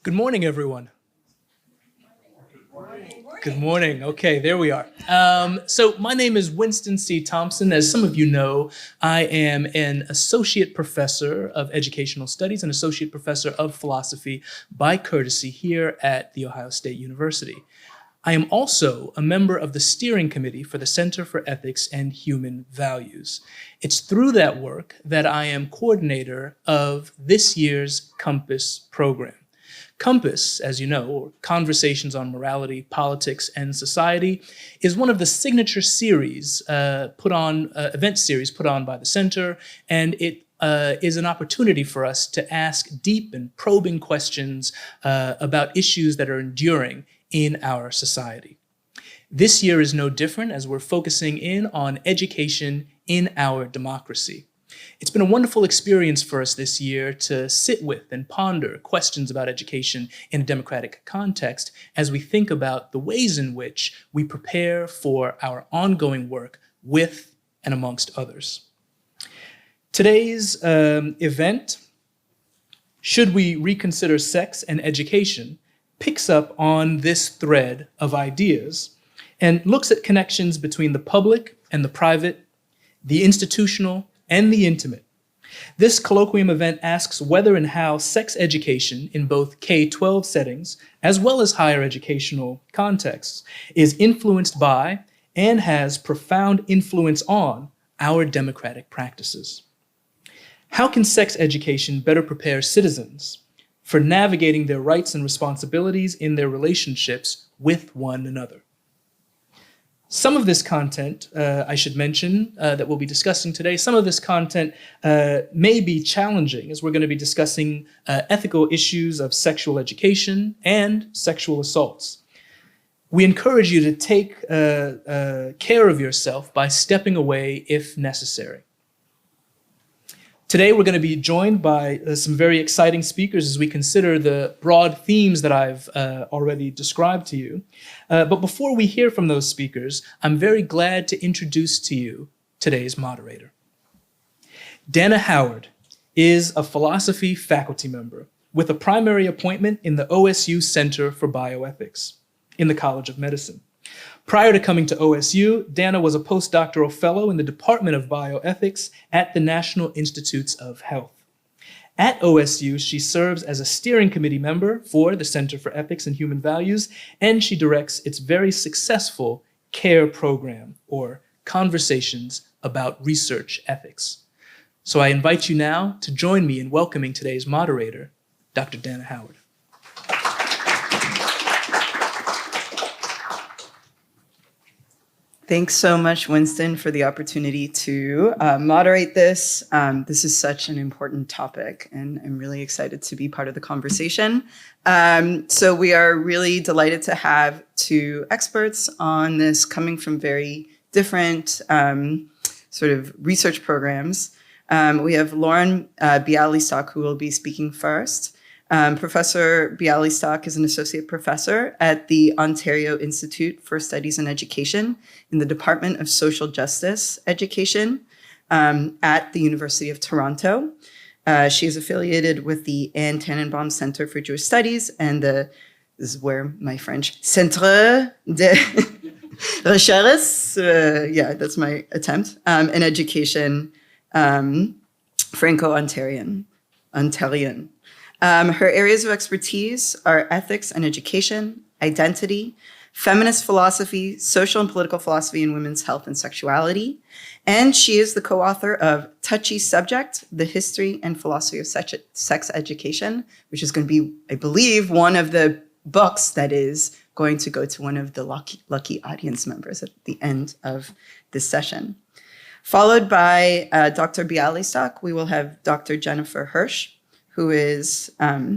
Good morning, everyone. Good morning. Okay, there we are. So my name is Winston C. Thompson. As some of you know, I am an associate professor of educational studies and associate professor of philosophy by courtesy here at The Ohio State University. I am also a member of the steering committee for the Center for Ethics and Human Values. It's through that work that I am coordinator of this year's COMPAS program. COMPAS, as you know, or Conversations on Morality, Politics, and Society, is one of the signature series event series put on by the center, and it is an opportunity for us to ask deep and probing questions about issues that are enduring in our society. This year is no different as we're focusing in on education in our democracy. It's been a wonderful experience for us this year to sit with and ponder questions about education in a democratic context as we think about the ways in which we prepare for our ongoing work with and amongst others. Today's event, Should We Reconsider Sex and Education, picks up on this thread of ideas and looks at connections between the public and the private, the institutional and the intimate. This colloquium event asks whether and how sex education in both K-12 settings, as well as higher educational contexts, is influenced by and has profound influence on our democratic practices. How can sex education better prepare citizens for navigating their rights and responsibilities in their relationships with one another? Some of this content, I should mention, that we'll be discussing today, some of this content may be challenging as we're going to be discussing ethical issues of sexual education and sexual assaults. We encourage you to take care of yourself by stepping away if necessary. Today, we're going to be joined by some very exciting speakers as we consider the broad themes that I've already described to you. But before we hear from those speakers, I'm very glad to introduce to you today's moderator. Dana Howard is a philosophy faculty member with a primary appointment in the OSU Center for Bioethics in the College of Medicine. Prior to coming to OSU, Dana was a postdoctoral fellow in the Department of Bioethics at the National Institutes of Health. At OSU, she serves as a steering committee member for the Center for Ethics and Human Values, and she directs its very successful CARE program, or Conversations about Research Ethics. So I invite you now to join me in welcoming today's moderator, Dr. Dana Howard. Thanks so much, Winston, for the opportunity to moderate this. This is such an important topic, and I'm really excited to be part of the conversation. So we are really delighted to have two experts on this coming from very different sort of research programs. We have Lauren Bialystok, who will be speaking first. Professor Bialystok is an associate professor at the Ontario Institute for Studies in Education in the Department of Social Justice Education at the University of Toronto. She is affiliated with the Anne Tannenbaum Center for Jewish Studies and this is where my French, Centre de Recherche, that's my attempt, in education, Franco-Ontarian. Her areas of expertise are ethics and education, identity, feminist philosophy, social and political philosophy, and women's health and sexuality. And she is the co-author of Touchy Subject, The History and Philosophy of Sex Education, which is going to be, I believe, one of the books that is going to go to one of the lucky audience members at the end of this session. Followed by Dr. Bialystok, we will have Dr. Jennifer Hirsch, who is a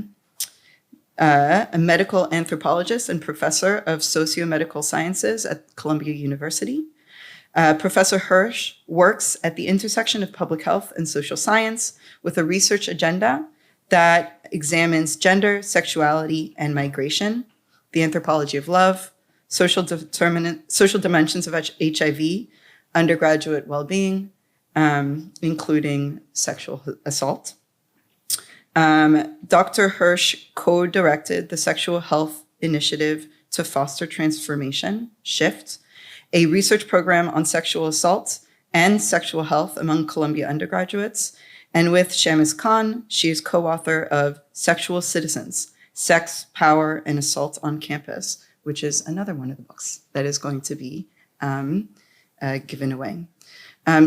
medical anthropologist and professor of socio-medical sciences at Columbia University. Professor Hirsch works at the intersection of public health and social science with a research agenda that examines gender, sexuality, and migration, the anthropology of love, social dimensions of HIV, undergraduate well-being, including sexual assault. Dr. Hirsch co-directed the Sexual Health Initiative to Foster Transformation, SHIFT, a research program on sexual assault and sexual health among Columbia undergraduates. And with Shamus Khan, she is co-author of Sexual Citizens, Sex, Power, and Assault on Campus, which is another one of the books that is going to be given away.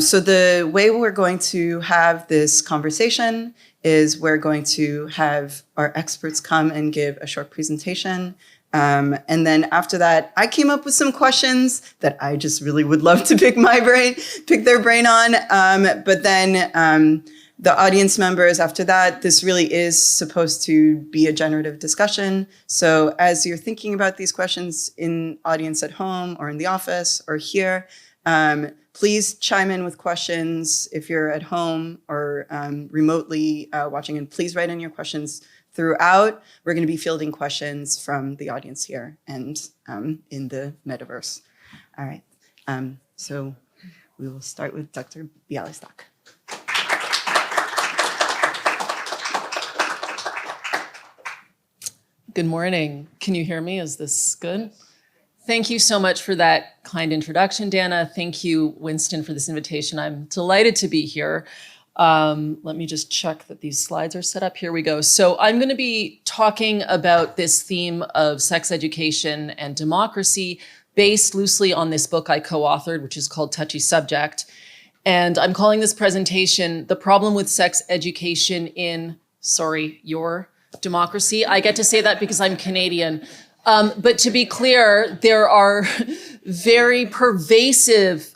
So the way we're going to have this conversation is we're going to have our experts come and give a short presentation. And then after that, I came up with some questions that I just really would love to pick their brain on. But then the audience members after that, this really is supposed to be a generative discussion. So as you're thinking about these questions in audience at home or in the office or here, please chime in with questions if you're at home or remotely watching, and please write in your questions throughout. We're going to be fielding questions from the audience here and in the metaverse. All right, so we will start with Dr. Bialystok. Good morning. Can you hear me? Is this good? Thank you so much for that kind introduction, Dana. Thank you, Winston, for this invitation. I'm delighted to be here. Let me just check that these slides are set up. Here we go. So I'm going to be talking about this theme of sex education and democracy based loosely on this book I co-authored, which is called Touchy Subject. And I'm calling this presentation, The Problem with Sex Education in, your democracy. I get to say that because I'm Canadian. But to be clear, there are very pervasive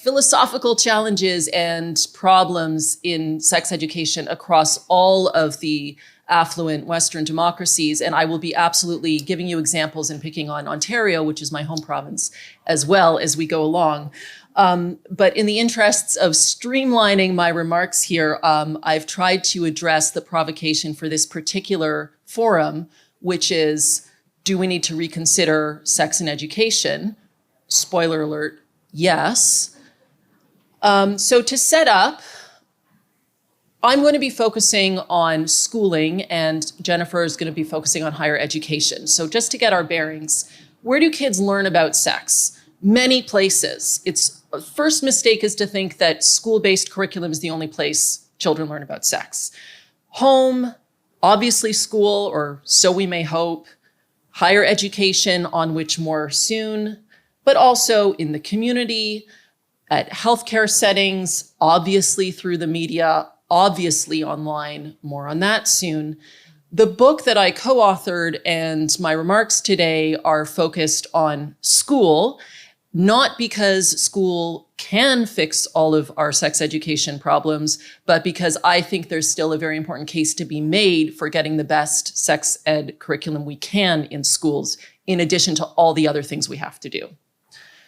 philosophical challenges and problems in sex education across all of the affluent Western democracies. And I will be absolutely giving you examples and picking on Ontario, which is my home province, as well as we go along. But in the interests of streamlining my remarks here, I've tried to address the provocation for this particular forum, which is, do we need to reconsider sex and education? Spoiler alert, yes. So to set up, I'm going to be focusing on schooling and Jennifer is going to be focusing on higher education. So just to get our bearings, where do kids learn about sex? Many places. First mistake is to think that school-based curriculum is the only place children learn about sex. Home, obviously school, or so we may hope, higher education, on which more soon, but also in the community, at healthcare settings, obviously through the media, obviously online, more on that soon. The book that I co-authored and my remarks today are focused on school, not because school can fix all of our sex education problems, but because I think there's still a very important case to be made for getting the best sex ed curriculum we can in schools, in addition to all the other things we have to do.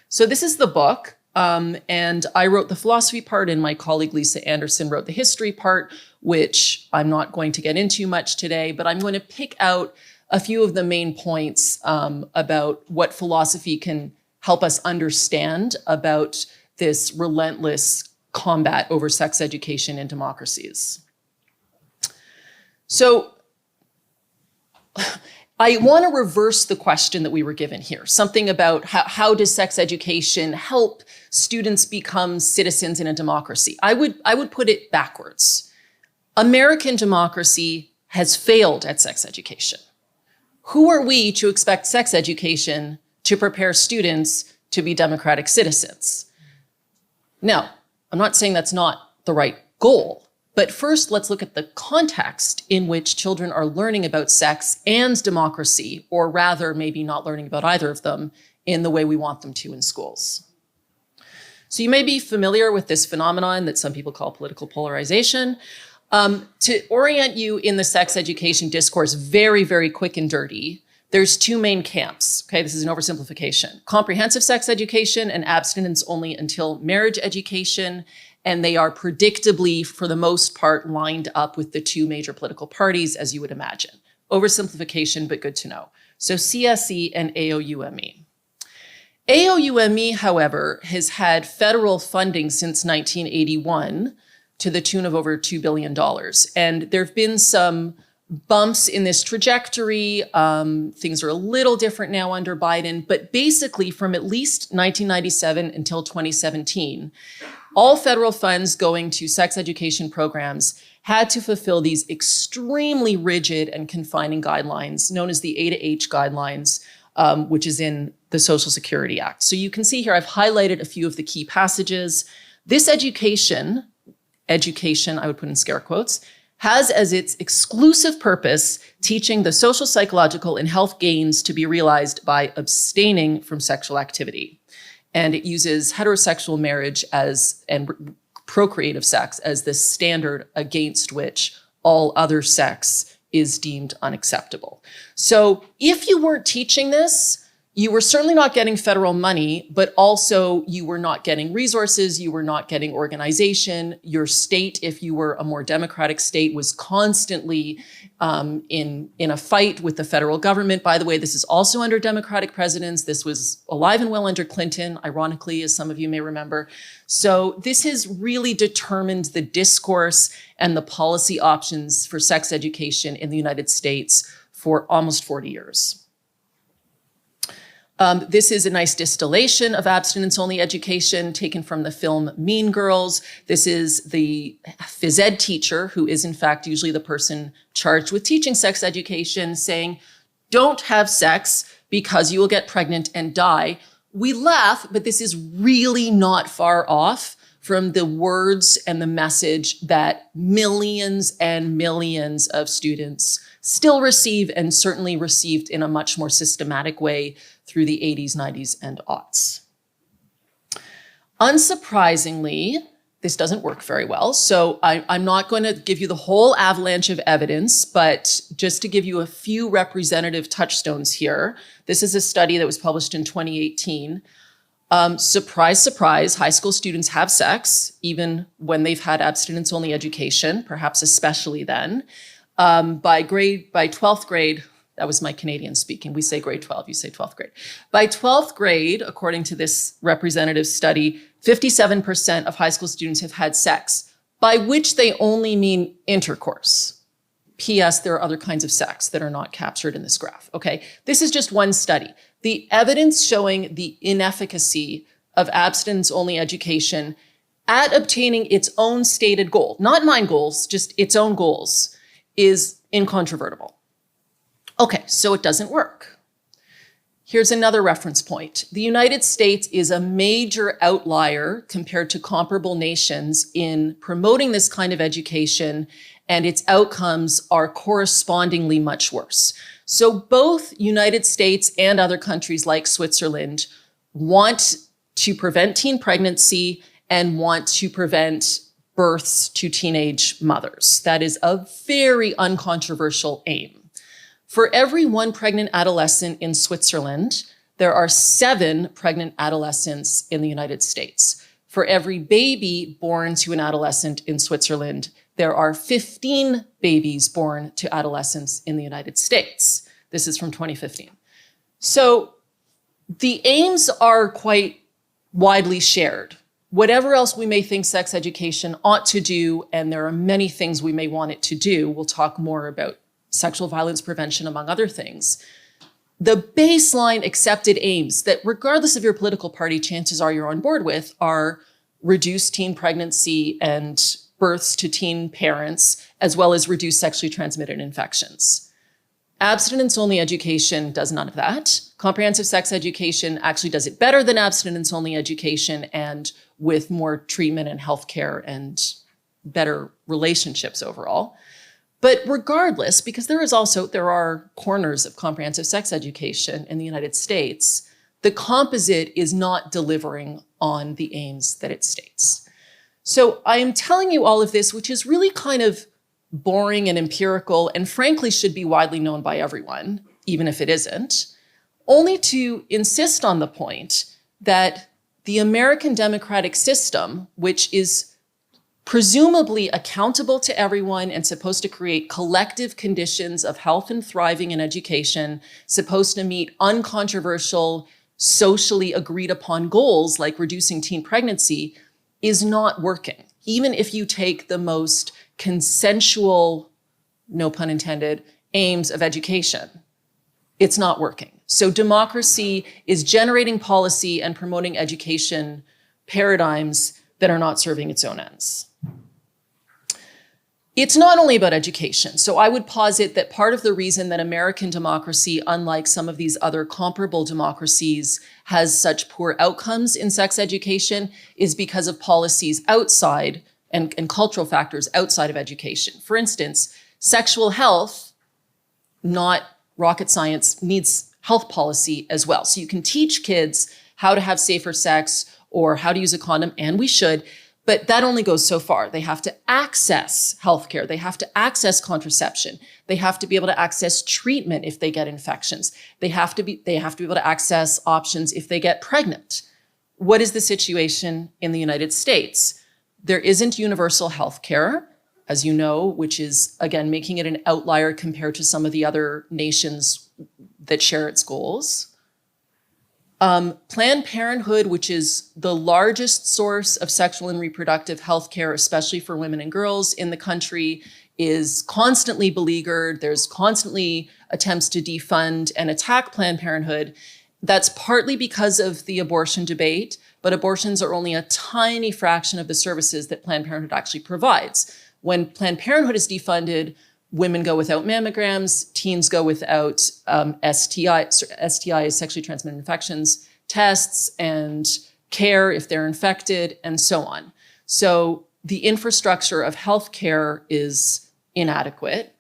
So this is the book, and I wrote the philosophy part and my colleague Lisa Anderson wrote the history part, which I'm not going to get into much today, but I'm going to pick out a few of the main points about what philosophy can help us understand about this relentless combat over sex education in democracies. So I want to reverse the question that we were given here, something about how does sex education help students become citizens in a democracy? I would put it backwards. American democracy has failed at sex education. Who are we to expect sex education to prepare students to be democratic citizens? Now, I'm not saying that's not the right goal, but first let's look at the context in which children are learning about sex and democracy, or rather maybe not learning about either of them in the way we want them to in schools. So you may be familiar with this phenomenon that some people call political polarization. To orient you in the sex education discourse very, very quick and dirty, there's two main camps, okay? This is an oversimplification. Comprehensive sex education and abstinence only until marriage education, and they are predictably, for the most part, lined up with the two major political parties, as you would imagine. Oversimplification, but good to know. So CSE and AOUME. AOUME, however, has had federal funding since 1981 to the tune of over $2 billion. And there have been some bumps in this trajectory. Things are a little different now under Biden, but basically from at least 1997 until 2017, all federal funds going to sex education programs had to fulfill these extremely rigid and confining guidelines known as the A to H guidelines, which is in the Social Security Act. So you can see here, I've highlighted a few of the key passages. This education, I would put in scare quotes, has as its exclusive purpose teaching the social, psychological, and health gains to be realized by abstaining from sexual activity. And it uses heterosexual marriage and procreative sex as the standard against which all other sex is deemed unacceptable. So if you weren't teaching this, you were certainly not getting federal money, but also you were not getting resources, you were not getting organization. Your state, if you were a more democratic state, was constantly in a fight with the federal government. By the way, this is also under Democratic presidents. This was alive and well under Clinton, ironically, as some of you may remember. So this has really determined the discourse and the policy options for sex education in the United States for almost 40 years. This is a nice distillation of abstinence-only education taken from the film Mean Girls. This is the phys ed teacher, who is in fact usually the person charged with teaching sex education, saying, don't have sex because you will get pregnant and die. We laugh, but this is really not far off from the words and the message that millions and millions of students still receive, and certainly received in a much more systematic way through the 80s, 90s, and aughts. Unsurprisingly, this doesn't work very well. So I'm not going to give you the whole avalanche of evidence, but just to give you a few representative touchstones here. This is a study that was published in 2018. Surprise, surprise, high school students have sex, even when they've had abstinence-only education, perhaps especially then. By 12th grade, that was my Canadian speaking. We say grade 12, you say 12th grade. By 12th grade, according to this representative study, 57% of high school students have had sex, by which they only mean intercourse. P.S. There are other kinds of sex that are not captured in this graph, okay? This is just one study. The evidence showing the inefficacy of abstinence-only education at obtaining its own stated goal, not mind goals, just its own goals, is incontrovertible. Okay, so it doesn't work. Here's another reference point. The United States is a major outlier compared to comparable nations in promoting this kind of education, and its outcomes are correspondingly much worse. So both United States and other countries like Switzerland want to prevent teen pregnancy and want to prevent births to teenage mothers. That is a very uncontroversial aim. For every one pregnant adolescent in Switzerland, there are 7 pregnant adolescents in the United States. For every baby born to an adolescent in Switzerland, there are 15 babies born to adolescents in the United States. This is from 2015. So the aims are quite widely shared. Whatever else we may think sex education ought to do, and there are many things we may want it to do, we'll talk more about sexual violence prevention, among other things. The baseline accepted aims that, regardless of your political party, chances are you're on board with, are reduce teen pregnancy and births to teen parents, as well as reduce sexually transmitted infections. Abstinence-only education does none of that. Comprehensive sex education actually does it better than abstinence-only education, and with more treatment and healthcare and better relationships overall. But regardless, because there are corners of comprehensive sex education in the United States, the composite is not delivering on the aims that it states. So I am telling you all of this, which is really kind of boring and empirical, and frankly should be widely known by everyone, even if it isn't, only to insist on the point that the American democratic system, which is presumably accountable to everyone and supposed to create collective conditions of health and thriving in education, supposed to meet uncontroversial, socially agreed upon goals like reducing teen pregnancy, is not working. even if you take the most consensual, no pun intended, aims of education, it's not working. So democracy is generating policy and promoting education paradigms that are not serving its own ends. It's not only about education. So I would posit that part of the reason that American democracy, unlike some of these other comparable democracies, has such poor outcomes in sex education is because of policies outside and cultural factors outside of education. For instance, sexual health, not rocket science, needs health policy as well. So you can teach kids how to have safer sex or how to use a condom, and we should, but that only goes so far. They have to access healthcare. They have to access contraception. They have to be able to access treatment if they get infections. They have to be able to access options if they get pregnant. What is the situation in the United States? There isn't universal healthcare, as you know, which is, again, making it an outlier compared to some of the other nations that share its goals. Planned Parenthood, which is the largest source of sexual and reproductive health care, especially for women and girls in the country, is constantly beleaguered. There's constantly attempts to defund and attack Planned Parenthood. That's partly because of the abortion debate, but abortions are only a tiny fraction of the services that Planned Parenthood actually provides. When Planned Parenthood is defunded, women go without mammograms, teens go without STIs, sexually transmitted infections, tests and care if they're infected, and so on. So the infrastructure of healthcare is inadequate.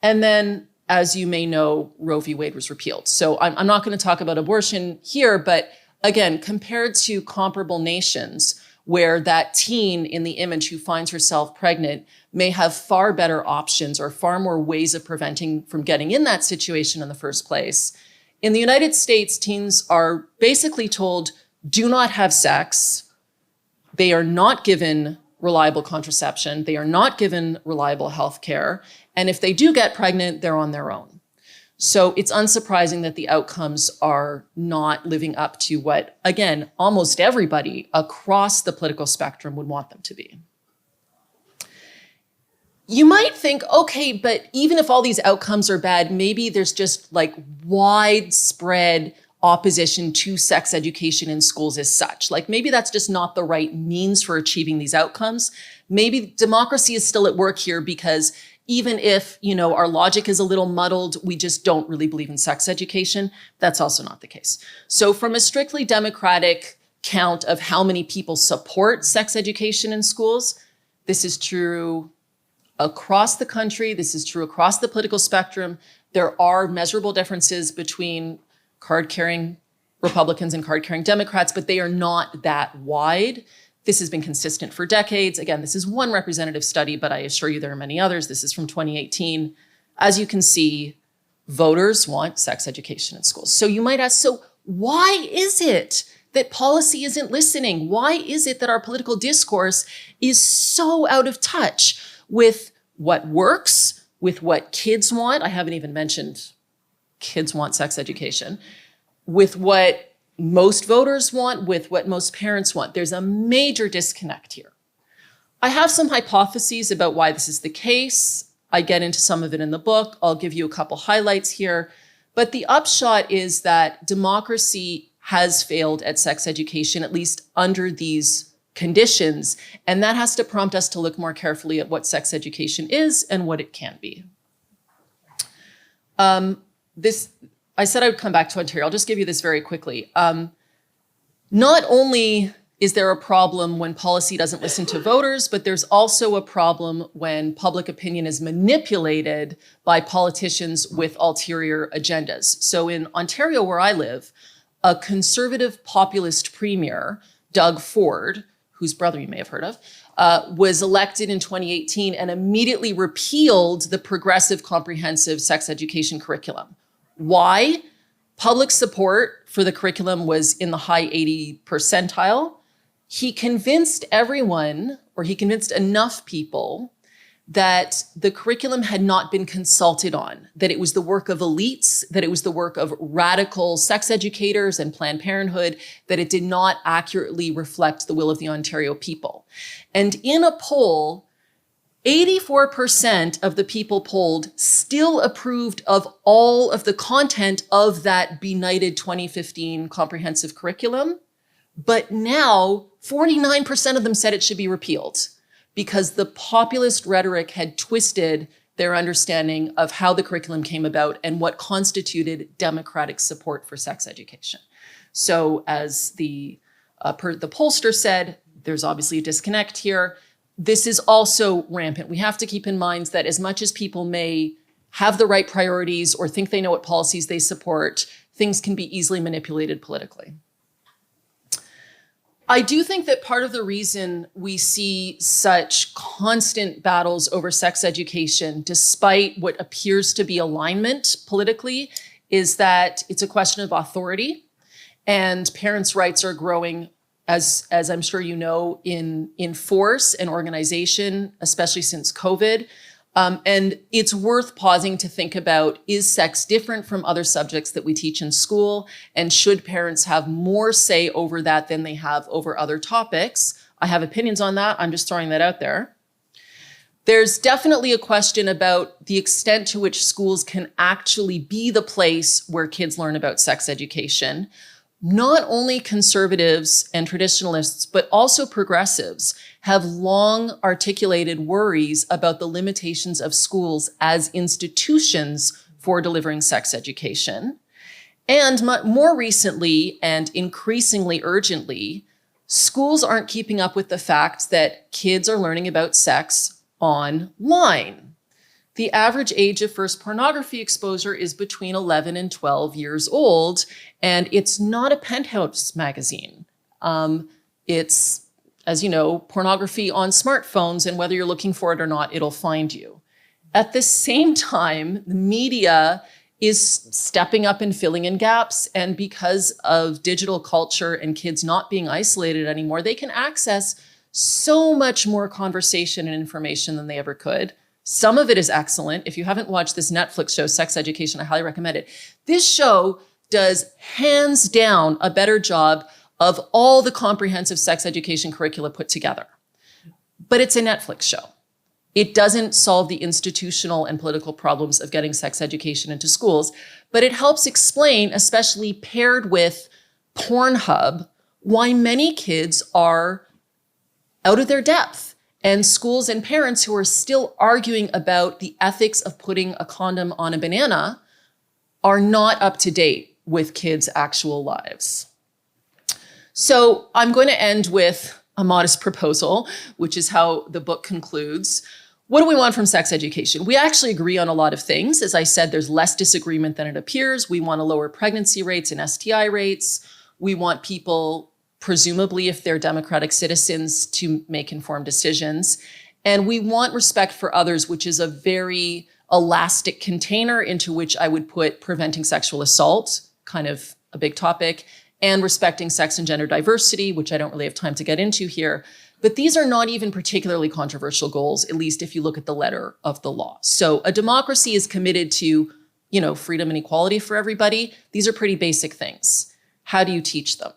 And then, as you may know, Roe v. Wade was repealed. So I'm not going to talk about abortion here, but again, compared to comparable nations where that teen in the image who finds herself pregnant may have far better options or far more ways of preventing from getting in that situation in the first place. In the United States, teens are basically told, do not have sex. They are not given reliable contraception. They are not given reliable health care. And if they do get pregnant, they're on their own. So it's unsurprising that the outcomes are not living up to what, again, almost everybody across the political spectrum would want them to be. You might think, okay, but even if all these outcomes are bad, maybe there's just like widespread opposition to sex education in schools as such. Like maybe that's just not the right means for achieving these outcomes. Maybe democracy is still at work here because even if, our logic is a little muddled, we just don't really believe in sex education. That's also not the case. So from a strictly democratic count of how many people support sex education in schools, this is true across the country. This is true across the political spectrum. There are measurable differences between card-carrying Republicans and card-carrying Democrats, but they are not that wide. This has been consistent for decades. Again, this is one representative study, but I assure you there are many others. This is from 2018. As you can see, voters want sex education in schools. So you might ask, so why is it that policy isn't listening? Why is it that our political discourse is so out of touch with what works, with what kids want? I haven't even mentioned kids want sex education, with what most voters want, with what most parents want. There's a major disconnect here. I have some hypotheses about why this is the case. I get into some of it in the book. I'll give you a couple highlights here. But the upshot is that democracy has failed at sex education, at least under these conditions. And that has to prompt us to look more carefully at what sex education is and what it can be. I said I would come back to Ontario. I'll just give you this very quickly. Not only is there a problem when policy doesn't listen to voters, but there's also a problem when public opinion is manipulated by politicians with ulterior agendas. So in Ontario, where I live, a conservative populist premier, Doug Ford, whose brother you may have heard of, was elected in 2018 and immediately repealed the progressive comprehensive sex education curriculum. Why? Public support for the curriculum was in the high 80 percentile. He convinced everyone, or he convinced enough people, that the curriculum had not been consulted on, that it was the work of elites, that it was the work of radical sex educators and Planned Parenthood, that it did not accurately reflect the will of the Ontario people. And in a poll, 84% of the people polled still approved of all of the content of that benighted 2015 comprehensive curriculum. But now 49% of them said it should be repealed because the populist rhetoric had twisted their understanding of how the curriculum came about and what constituted democratic support for sex education. So as the pollster said, there's obviously a disconnect here. This is also rampant. We have to keep in mind that as much as people may have the right priorities or think they know what policies they support, things can be easily manipulated politically. I do think that part of the reason we see such constant battles over sex education, despite what appears to be alignment politically, is that it's a question of authority, and parents' rights are growing, as I'm sure you know, in force and organization, especially since COVID. And it's worth pausing to think about, is sex different from other subjects that we teach in school? And should parents have more say over that than they have over other topics? I have opinions on that. I'm just throwing that out there. There's definitely a question about the extent to which schools can actually be the place where kids learn about sex education. Not only conservatives and traditionalists, but also progressives have long articulated worries about the limitations of schools as institutions for delivering sex education. And more recently, and increasingly urgently, schools aren't keeping up with the fact that kids are learning about sex online. The average age of first pornography exposure is between 11 and 12 years old, and it's not a Penthouse magazine. It's, as you know, pornography on smartphones, and whether you're looking for it or not, it'll find you. At the same time, the media is stepping up and filling in gaps, and because of digital culture and kids not being isolated anymore, they can access so much more conversation and information than they ever could. Some of it is excellent. If you haven't watched this Netflix show, Sex Education, I highly recommend it. This show does hands down a better job of all the comprehensive sex education curricula put together. But it's a Netflix show. It doesn't solve the institutional and political problems of getting sex education into schools, but it helps explain, especially paired with Pornhub, why many kids are out of their depth. And schools and parents who are still arguing about the ethics of putting a condom on a banana are not up to date with kids' actual lives. So I'm going to end with a modest proposal, which is how the book concludes. What do we want from sex education? We actually agree on a lot of things. As I said, there's less disagreement than it appears. We want to lower pregnancy rates and STI rates. We want people, presumably if they're democratic citizens, to make informed decisions. And we want respect for others, which is a very elastic container into which I would put preventing sexual assault, kind of a big topic, and respecting sex and gender diversity, which I don't really have time to get into here. But these are not even particularly controversial goals, at least if you look at the letter of the law. So a democracy is committed to, freedom and equality for everybody. These are pretty basic things. How do you teach them?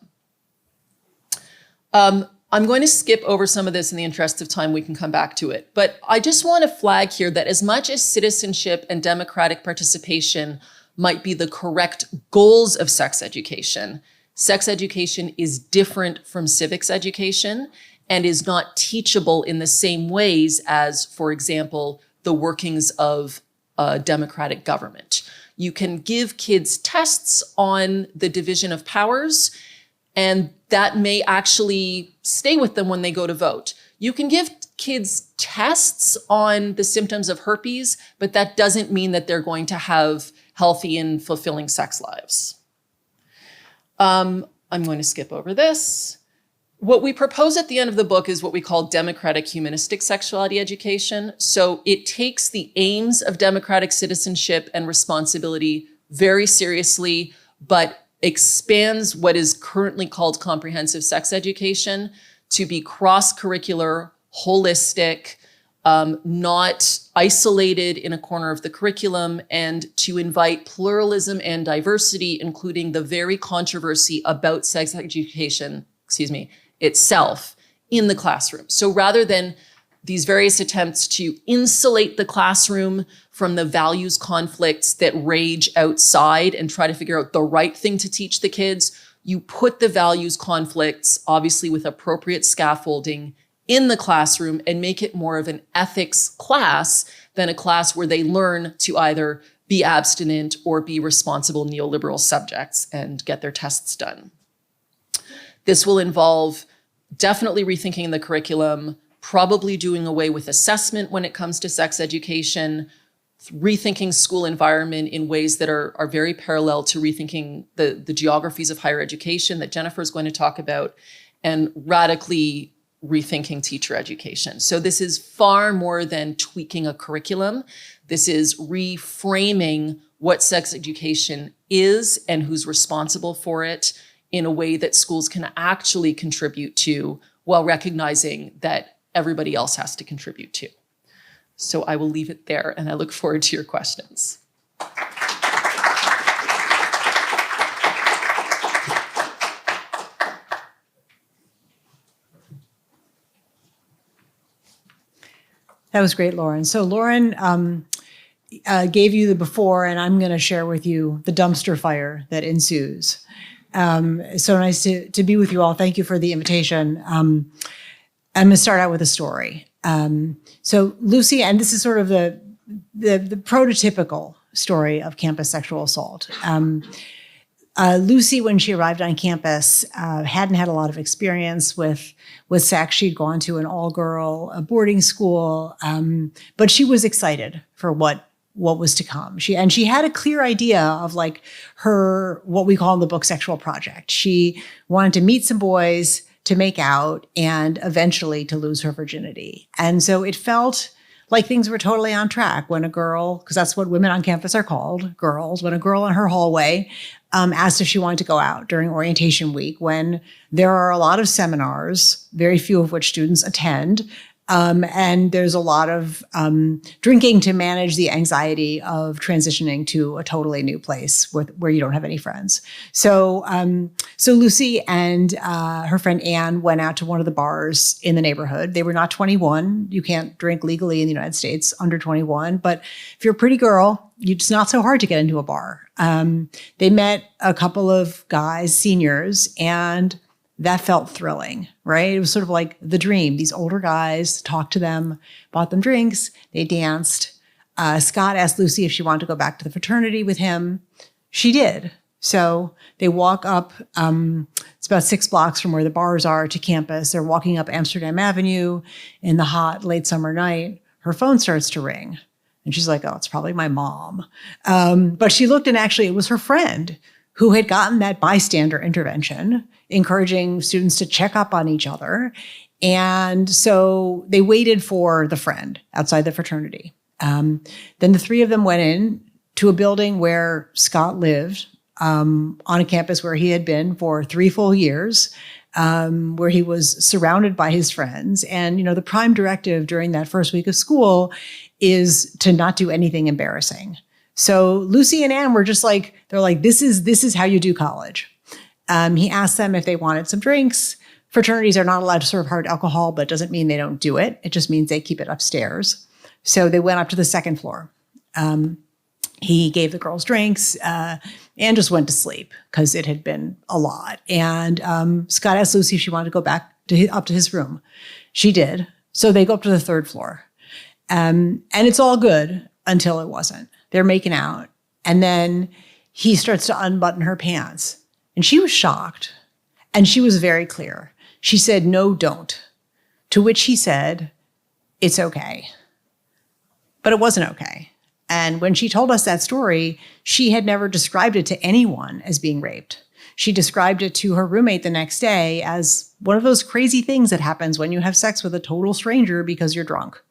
I'm going to skip over some of this in the interest of time. We can come back to it. But I just want to flag here that as much as citizenship and democratic participation might be the correct goals of sex education is different from civics education and is not teachable in the same ways as, for example, the workings of a democratic government. You can give kids tests on the division of powers, and that may actually stay with them when they go to vote. You can give kids tests on the symptoms of herpes, but that doesn't mean that they're going to have healthy and fulfilling sex lives. I'm going to skip over this. What we propose at the end of the book is what we call democratic humanistic sexuality education. So it takes the aims of democratic citizenship and responsibility very seriously, but expands what is currently called comprehensive sex education to be cross-curricular, holistic, not isolated in a corner of the curriculum, and to invite pluralism and diversity, including the very controversy about sex education, itself in the classroom. So rather than these various attempts to insulate the classroom from the values conflicts that rage outside and try to figure out the right thing to teach the kids, you put the values conflicts, obviously with appropriate scaffolding, in the classroom and make it more of an ethics class than a class where they learn to either be abstinent or be responsible neoliberal subjects and get their tests done. This will involve definitely rethinking the curriculum, probably doing away with assessment when it comes to sex education, rethinking school environment in ways that are very parallel to rethinking the geographies of higher education that Jennifer is going to talk about, and radically rethinking teacher education. So this is far more than tweaking a curriculum. This is reframing what sex education is and who's responsible for it in a way that schools can actually contribute to, while recognizing that everybody else has to contribute to. So I will leave it there, and I look forward to your questions. That was great, Lauren. So Lauren gave you the before, and I'm going to share with you the dumpster fire that ensues. So nice to be with you all. Thank you for the invitation. I'm going to start out with a story. So Lucy, and this is sort of the prototypical story of campus sexual assault. Lucy, when she arrived on campus, hadn't had a lot of experience with sex. She'd gone to an all-girl boarding school, but she was excited for what was to come. She had a clear idea of like her, what we call in the book, sexual project. She wanted to meet some boys, to make out, and eventually to lose her virginity. And so it felt like things were totally on track when a girl, because that's what women on campus are called, girls, when a girl in her hallway asked if she wanted to go out during orientation week, when there are a lot of seminars, very few of which students attend, and there's a lot of drinking to manage the anxiety of transitioning to a totally new place where you don't have any friends. So Lucy and her friend Anne went out to one of the bars in the neighborhood. They were not 21. You can't drink legally in the United States under 21. But if you're a pretty girl, it's not so hard to get into a bar. They met a couple of guys, seniors, and that felt thrilling, right? It was sort of like the dream. These older guys talked to them, bought them drinks, they danced. Scott asked Lucy if she wanted to go back to the fraternity with him. She did. So they walk up, it's about 6 blocks from where the bars are to campus. They're walking up Amsterdam Avenue in the hot late summer night. Her phone starts to ring. And she's like, oh, it's probably my mom. But she looked, and actually it was her friend who had gotten that bystander intervention, encouraging students to check up on each other. And so they waited for the friend outside the fraternity. Then the three of them went in to a building where Scott lived, on a campus where he had been for 3 full years, where he was surrounded by his friends. And, the prime directive during that first week of school is to not do anything embarrassing. So Lucy and Anne were just like, they're like, this is how you do college. He asked them if they wanted some drinks. Fraternities are not allowed to serve hard alcohol, but it doesn't mean they don't do it. It just means they keep it upstairs. So they went up to the second floor. He gave the girls drinks. Anne just went to sleep because it had been a lot. And Scott asked Lucy if she wanted to go back up to his room. She did. So they go up to the third floor. And it's all good until it wasn't. They're making out. And then he starts to unbutton her pants. And she was shocked. And she was very clear. She said, no, don't. To which he said, it's okay. But it wasn't okay. And when she told us that story, she had never described it to anyone as being raped. She described it to her roommate the next day as one of those crazy things that happens when you have sex with a total stranger because you're drunk.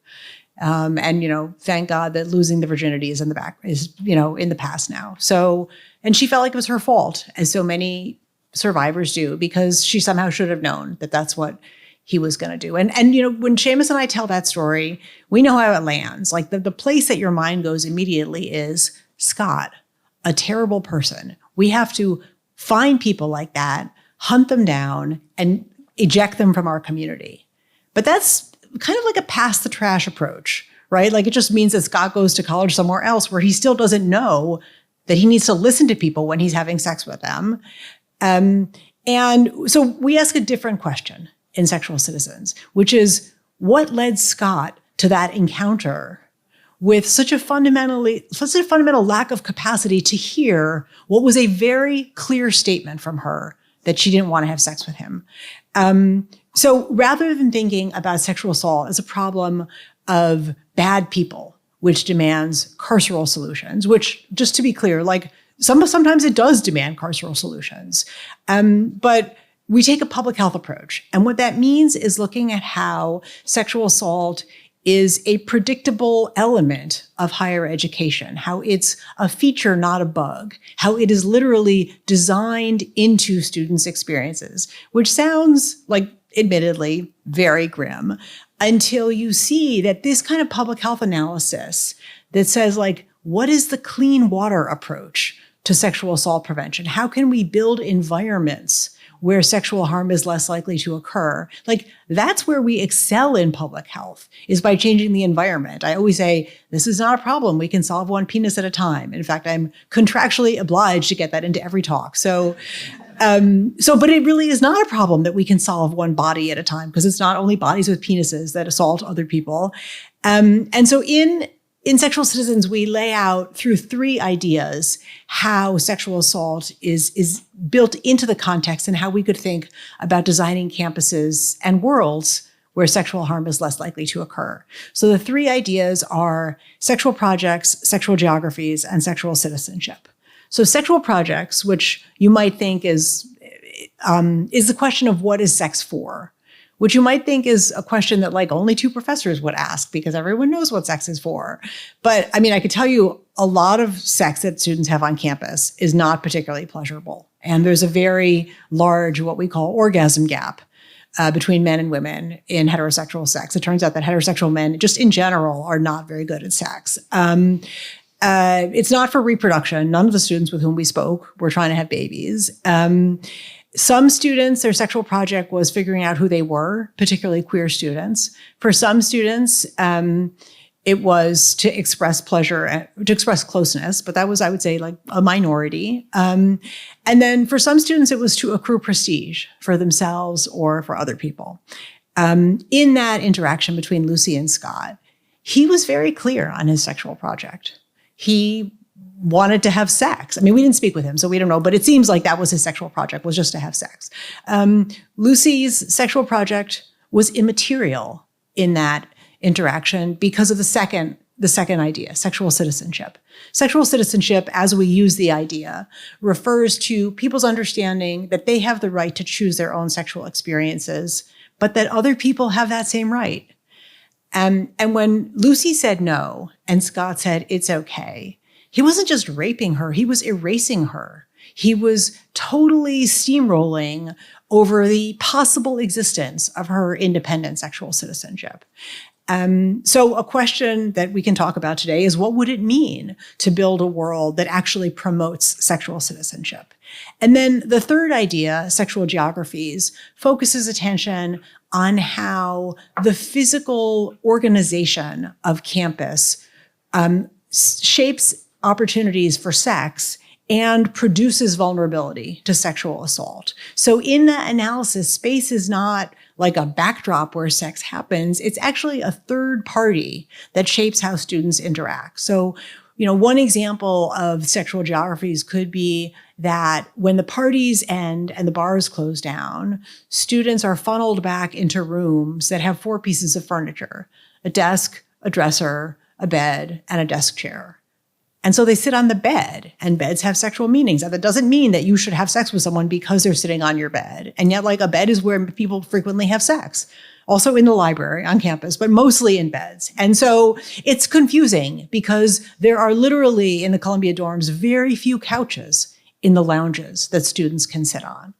And, thank God that losing the virginity is in the past now. So, and she felt like it was her fault, as so many survivors do, because she somehow should have known that that's what he was going to do. And, you know, when Seamus and I tell that story, we know how it lands. Like the place that your mind goes immediately is Scott, a terrible person. We have to find people like that, hunt them down, and eject them from our community. But that's kind of like a pass the trash approach, right? Like it just means that Scott goes to college somewhere else where he still doesn't know that he needs to listen to people when he's having sex with them. And so we ask a different question in Sexual Citizens, which is what led Scott to that encounter with such a fundamental lack of capacity to hear what was a very clear statement from her that she didn't want to have sex with him. So rather than thinking about sexual assault as a problem of bad people, which demands carceral solutions, which, just to be clear, like sometimes it does demand carceral solutions, but we take a public health approach. And what that means is looking at how sexual assault is a predictable element of higher education, how it's a feature, not a bug, how it is literally designed into students' experiences, which sounds like, admittedly, very grim, until you see that this kind of public health analysis that says, like, what is the clean water approach to sexual assault prevention? How can we build environments where sexual harm is less likely to occur? Like, that's where we excel in public health, is by changing the environment. I always say, this is not a problem. We can solve one penis at a time. In fact, I'm contractually obliged to get that into every talk. But it really is not a problem that we can solve one body at a time, because it's not only bodies with penises that assault other people. And so in Sexual Citizens, we lay out through 3 ideas how sexual assault is built into the context and how we could think about designing campuses and worlds where sexual harm is less likely to occur. So the 3 ideas are sexual projects, sexual geographies, and sexual citizenship. So sexual projects, which you might think is the question of what is sex for, which you might think is a question that like only 2 professors would ask because everyone knows what sex is for. But I mean, I could tell you a lot of sex that students have on campus is not particularly pleasurable. And there's a very large, what we call orgasm gap between men and women in heterosexual sex. It turns out that heterosexual men, just in general, are not very good at sex. It's not for reproduction. None of the students with whom we spoke were trying to have babies. Some students, their sexual project was figuring out who they were, particularly queer students. For some students, it was to express pleasure, to express closeness, but that was, I would say, like a minority. And then for some students, it was to accrue prestige for themselves or for other people. In that interaction between Lucy and Scott, he was very clear on his sexual project. He wanted to have sex. I mean, we didn't speak with him, so we don't know, but it seems like that was his sexual project, was just to have sex. Lucy's sexual project was immaterial in that interaction because of the second idea, sexual citizenship. Sexual citizenship, as we use the idea, refers to people's understanding that they have the right to choose their own sexual experiences, but that other people have that same right. And when Lucy said no, and Scott said it's okay, he wasn't just raping her, he was erasing her. He was totally steamrolling over the possible existence of her independent sexual citizenship. So a question that we can talk about today is, what would it mean to build a world that actually promotes sexual citizenship? And then the third idea, sexual geographies, focuses attention on how the physical organization of campus shapes opportunities for sex and produces vulnerability to sexual assault. So in that analysis, space is not like a backdrop where sex happens. It's actually a third party that shapes how students interact. So, you know, one example of sexual geographies could be that when the parties end and the bars close down, students are funneled back into rooms that have 4 pieces of furniture: a desk, a dresser, a bed, and a desk chair. And so they sit on the bed, and beds have sexual meanings. And that doesn't mean that you should have sex with someone because they're sitting on your bed. And yet, like, a bed is where people frequently have sex. Also in the library, on campus, but mostly in beds. And so it's confusing because there are literally in the Columbia dorms very few couches in the lounges that students can sit on.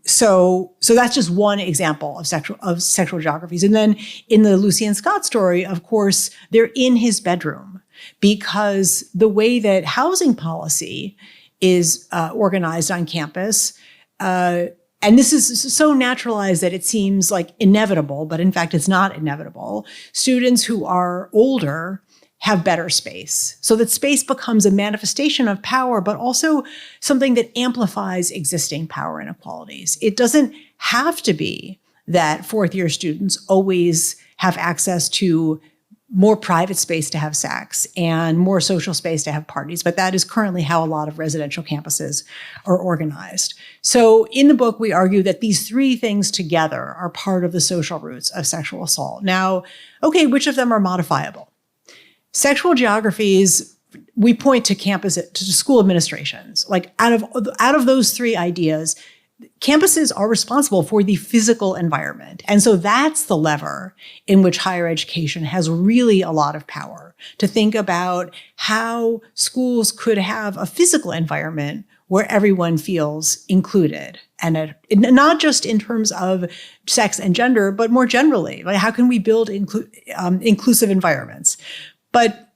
So that's just one example of sexual geographies. And then in the Lucian Scott story, of course, they're in his bedroom because the way that housing policy is organized on campus, and this is so naturalized that it seems like inevitable, but in fact, it's not inevitable. Students who are older have better space, so that space becomes a manifestation of power, but also something that amplifies existing power inequalities. It doesn't have to be that fourth-year students always have access to more private space to have sex and more social space to have parties, but that is currently how a lot of residential campuses are organized. So in the book, we argue that these three things together are part of the social roots of sexual assault. Now, okay, which of them are modifiable? Sexual geographies, we point to to school administrations. Like out of those three ideas, campuses are responsible for the physical environment. And so that's the lever in which higher education has really a lot of power to think about how schools could have a physical environment where everyone feels included. And not just in terms of sex and gender, but more generally, like how can we build inclusive environments? But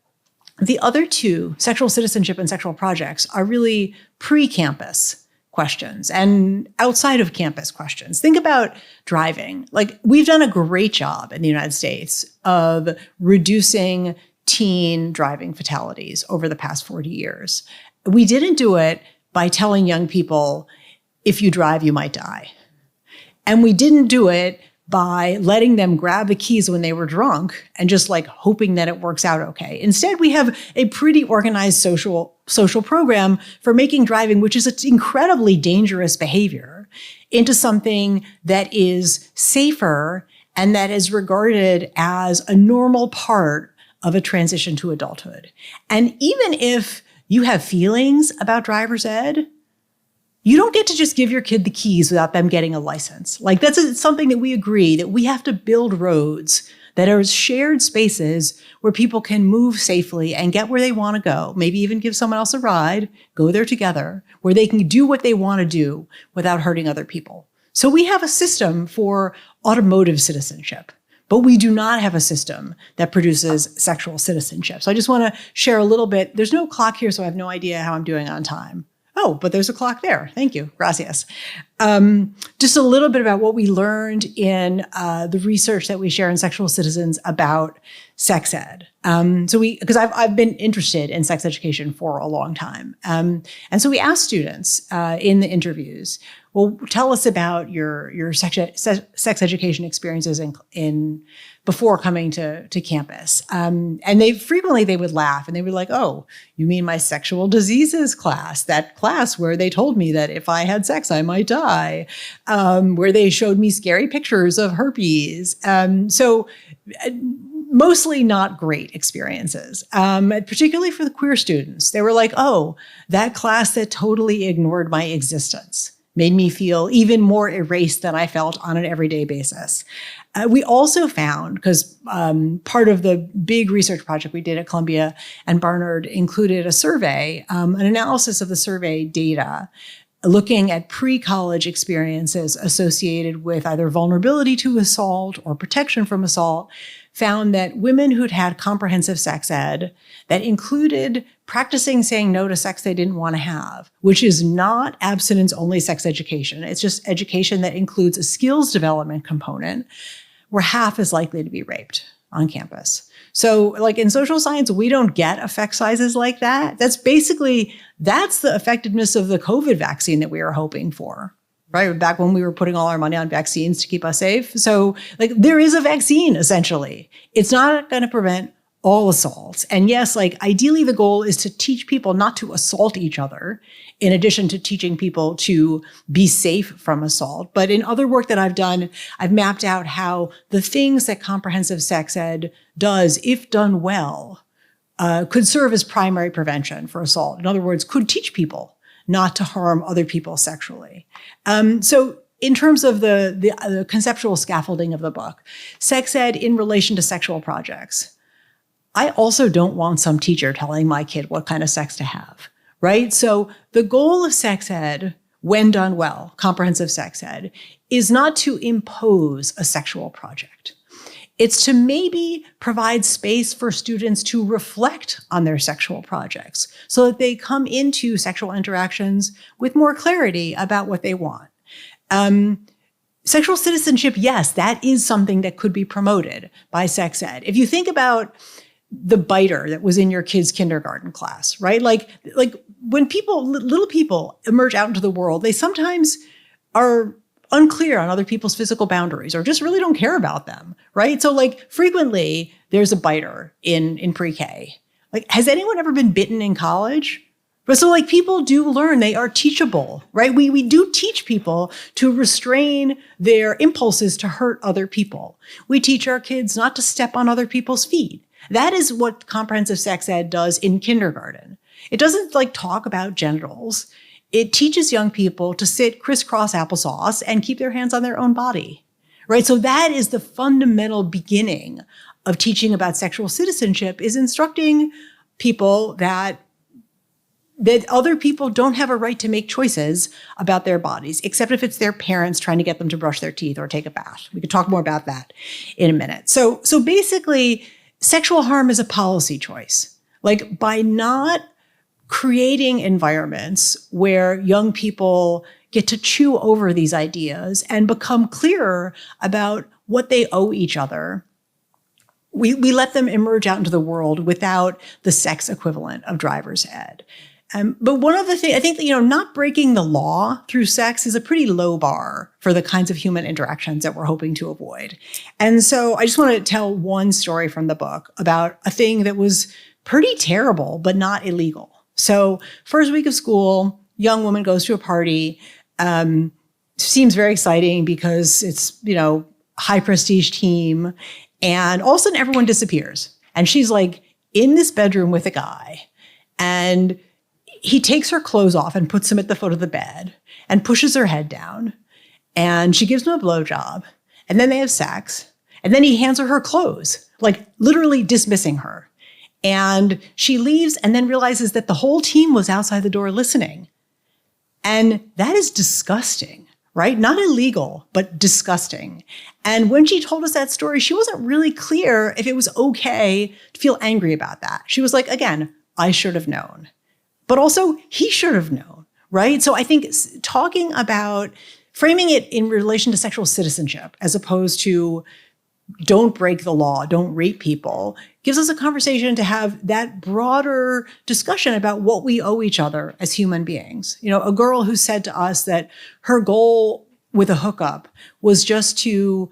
the other two, sexual citizenship and sexual projects, are really pre-campus questions and outside of campus questions. Think about driving. Like, we've done a great job in the United States of reducing teen driving fatalities over the past 40 years. We didn't do it by telling young people, if you drive, you might die. And we didn't do it by letting them grab the keys when they were drunk and just like hoping that it works out okay. Instead, we have a pretty organized social program for making driving, which is an incredibly dangerous behavior, into something that is safer and that is regarded as a normal part of a transition to adulthood. And even if you have feelings about driver's ed, you don't get to just give your kid the keys without them getting a license. Like, that's something that we agree that we have to build roads that are shared spaces where people can move safely and get where they want to go, maybe even give someone else a ride, go there together, where they can do what they want to do without hurting other people. So we have a system for automotive citizenship, but we do not have a system that produces sexual citizenship. So I just want to share a little bit. There's no clock here, so I have no idea how I'm doing on time. Oh, but there's a clock there. Thank you. Gracias. Just a little bit about what we learned in the research that we share in Sexual Citizens about sex ed. Because I've been interested in sex education for a long time. And so we asked students in the interviews, well, tell us about your sex education experiences in before coming to campus. And they would laugh and they were like, oh, you mean my sexual diseases class, that class where they told me that if I had sex, I might die, where they showed me scary pictures of herpes. Mostly not great experiences, particularly for the queer students. They were like, oh, that class that totally ignored my existence made me feel even more erased than I felt on an everyday basis. We also found, because part of the big research project we did at Columbia and Barnard included a survey, an analysis of the survey data, looking at pre-college experiences associated with either vulnerability to assault or protection from assault, found that women who'd had comprehensive sex ed that included practicing saying no to sex they didn't want to have, which is not abstinence-only sex education. It's just education that includes a skills development component, were half as likely to be raped on campus. So like in social science, we don't get effect sizes like that. That's the effectiveness of the COVID vaccine that we were hoping for, right? Back when we were putting all our money on vaccines to keep us safe. So like there is a vaccine essentially. It's not going to prevent all assaults. And yes, like ideally the goal is to teach people not to assault each other, in addition to teaching people to be safe from assault. But in other work that I've done, I've mapped out how the things that comprehensive sex ed does, if done well, could serve as primary prevention for assault. In other words, could teach people not to harm other people sexually. So in terms of the conceptual scaffolding of the book, sex ed in relation to sexual projects, I also don't want some teacher telling my kid what kind of sex to have, right? So the goal of sex ed, when done well, comprehensive sex ed, is not to impose a sexual project. It's to maybe provide space for students to reflect on their sexual projects so that they come into sexual interactions with more clarity about what they want. Sexual citizenship, yes, that is something that could be promoted by sex ed. If you think about the biter that was in your kid's kindergarten class, right? Like when little people emerge out into the world, they sometimes are unclear on other people's physical boundaries or just really don't care about them, right? So like frequently there's a biter in pre-K. Like, has anyone ever been bitten in college? But so like people do learn, they are teachable, right? We do teach people to restrain their impulses to hurt other people. We teach our kids not to step on other people's feet. That is what comprehensive sex ed does in kindergarten. It doesn't like talk about genitals. It teaches young people to sit crisscross applesauce and keep their hands on their own body, right? So that is the fundamental beginning of teaching about sexual citizenship, is instructing people that other people don't have a right to make choices about their bodies, except if it's their parents trying to get them to brush their teeth or take a bath. We could talk more about that in a minute. So basically, sexual harm is a policy choice. Like, by not creating environments where young people get to chew over these ideas and become clearer about what they owe each other, we let them emerge out into the world without the sex equivalent of driver's ed. But one of the things, I think that, not breaking the law through sex is a pretty low bar for the kinds of human interactions that we're hoping to avoid. And so I just want to tell one story from the book about a thing that was pretty terrible, but not illegal. So first week of school, young woman goes to a party, seems very exciting because it's, high prestige team. And all of a sudden everyone disappears. And she's like in this bedroom with a guy, and he takes her clothes off and puts them at the foot of the bed and pushes her head down. And she gives him a blowjob. And then they have sex. And then he hands her clothes, like literally dismissing her. And she leaves and then realizes that the whole team was outside the door listening. And that is disgusting, right? Not illegal, but disgusting. And when she told us that story, she wasn't really clear if it was okay to feel angry about that. She was like, again, I should have known. But also, he should have known, right? So I think talking about framing it in relation to sexual citizenship as opposed to don't break the law, don't rape people, gives us a conversation to have that broader discussion about what we owe each other as human beings. A girl who said to us that her goal with a hookup was just to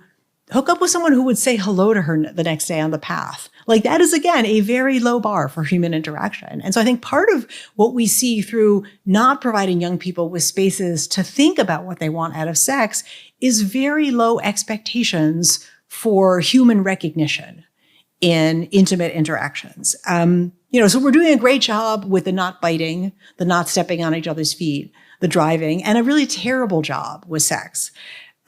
hook up with someone who would say hello to her the next day on the path. Like, that is, again, a very low bar for human interaction. And so I think part of what we see through not providing young people with spaces to think about what they want out of sex is very low expectations for human recognition in intimate interactions. So we're doing a great job with the not biting, the not stepping on each other's feet, the driving, and a really terrible job with sex.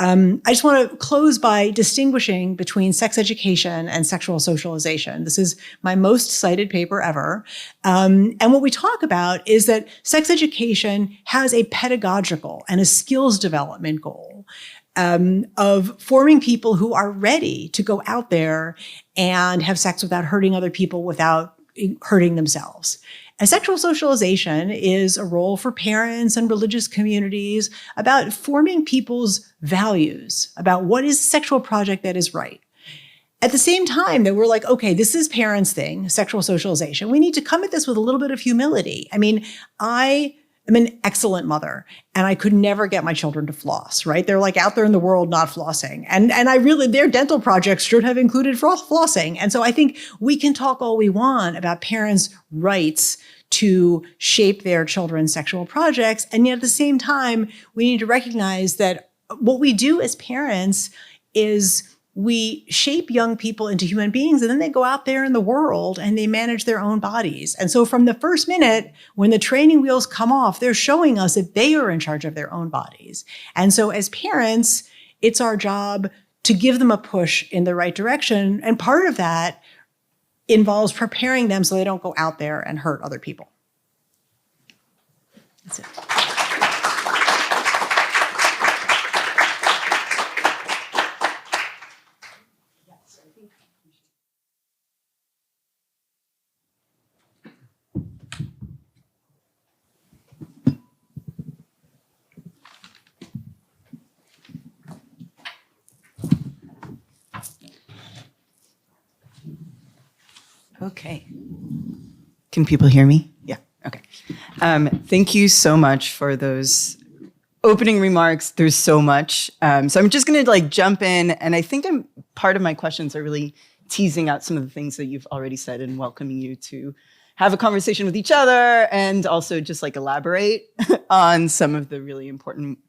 I just want to close by distinguishing between sex education and sexual socialization. This is my most cited paper ever. And what we talk about is that sex education has a pedagogical and a skills development goal of forming people who are ready to go out there and have sex without hurting other people, without hurting themselves. And sexual socialization is a role for parents and religious communities about forming people's values about what is a sexual project that is right. At the same time that we're like, okay, this is parents' thing, sexual socialization. We need to come at this with a little bit of humility. I mean, I am an excellent mother, and I could never get my children to floss, right? They're like out there in the world not flossing. And I really, their dental projects should have included flossing. And so I think we can talk all we want about parents' rights to shape their children's sexual projects. And yet at the same time, we need to recognize that what we do as parents is we shape young people into human beings, and then they go out there in the world and they manage their own bodies. And so from the first minute, when the training wheels come off, they're showing us that they are in charge of their own bodies. And so as parents, it's our job to give them a push in the right direction. And part of that involves preparing them so they don't go out there and hurt other people. That's it. Okay. Can people hear me? Yeah. Okay. Thank you so much for those opening remarks. There's so much. So I'm just going to jump in, and I think part of my questions are really teasing out some of the things that you've already said and welcoming you to have a conversation with each other, and also just elaborate on some of the really important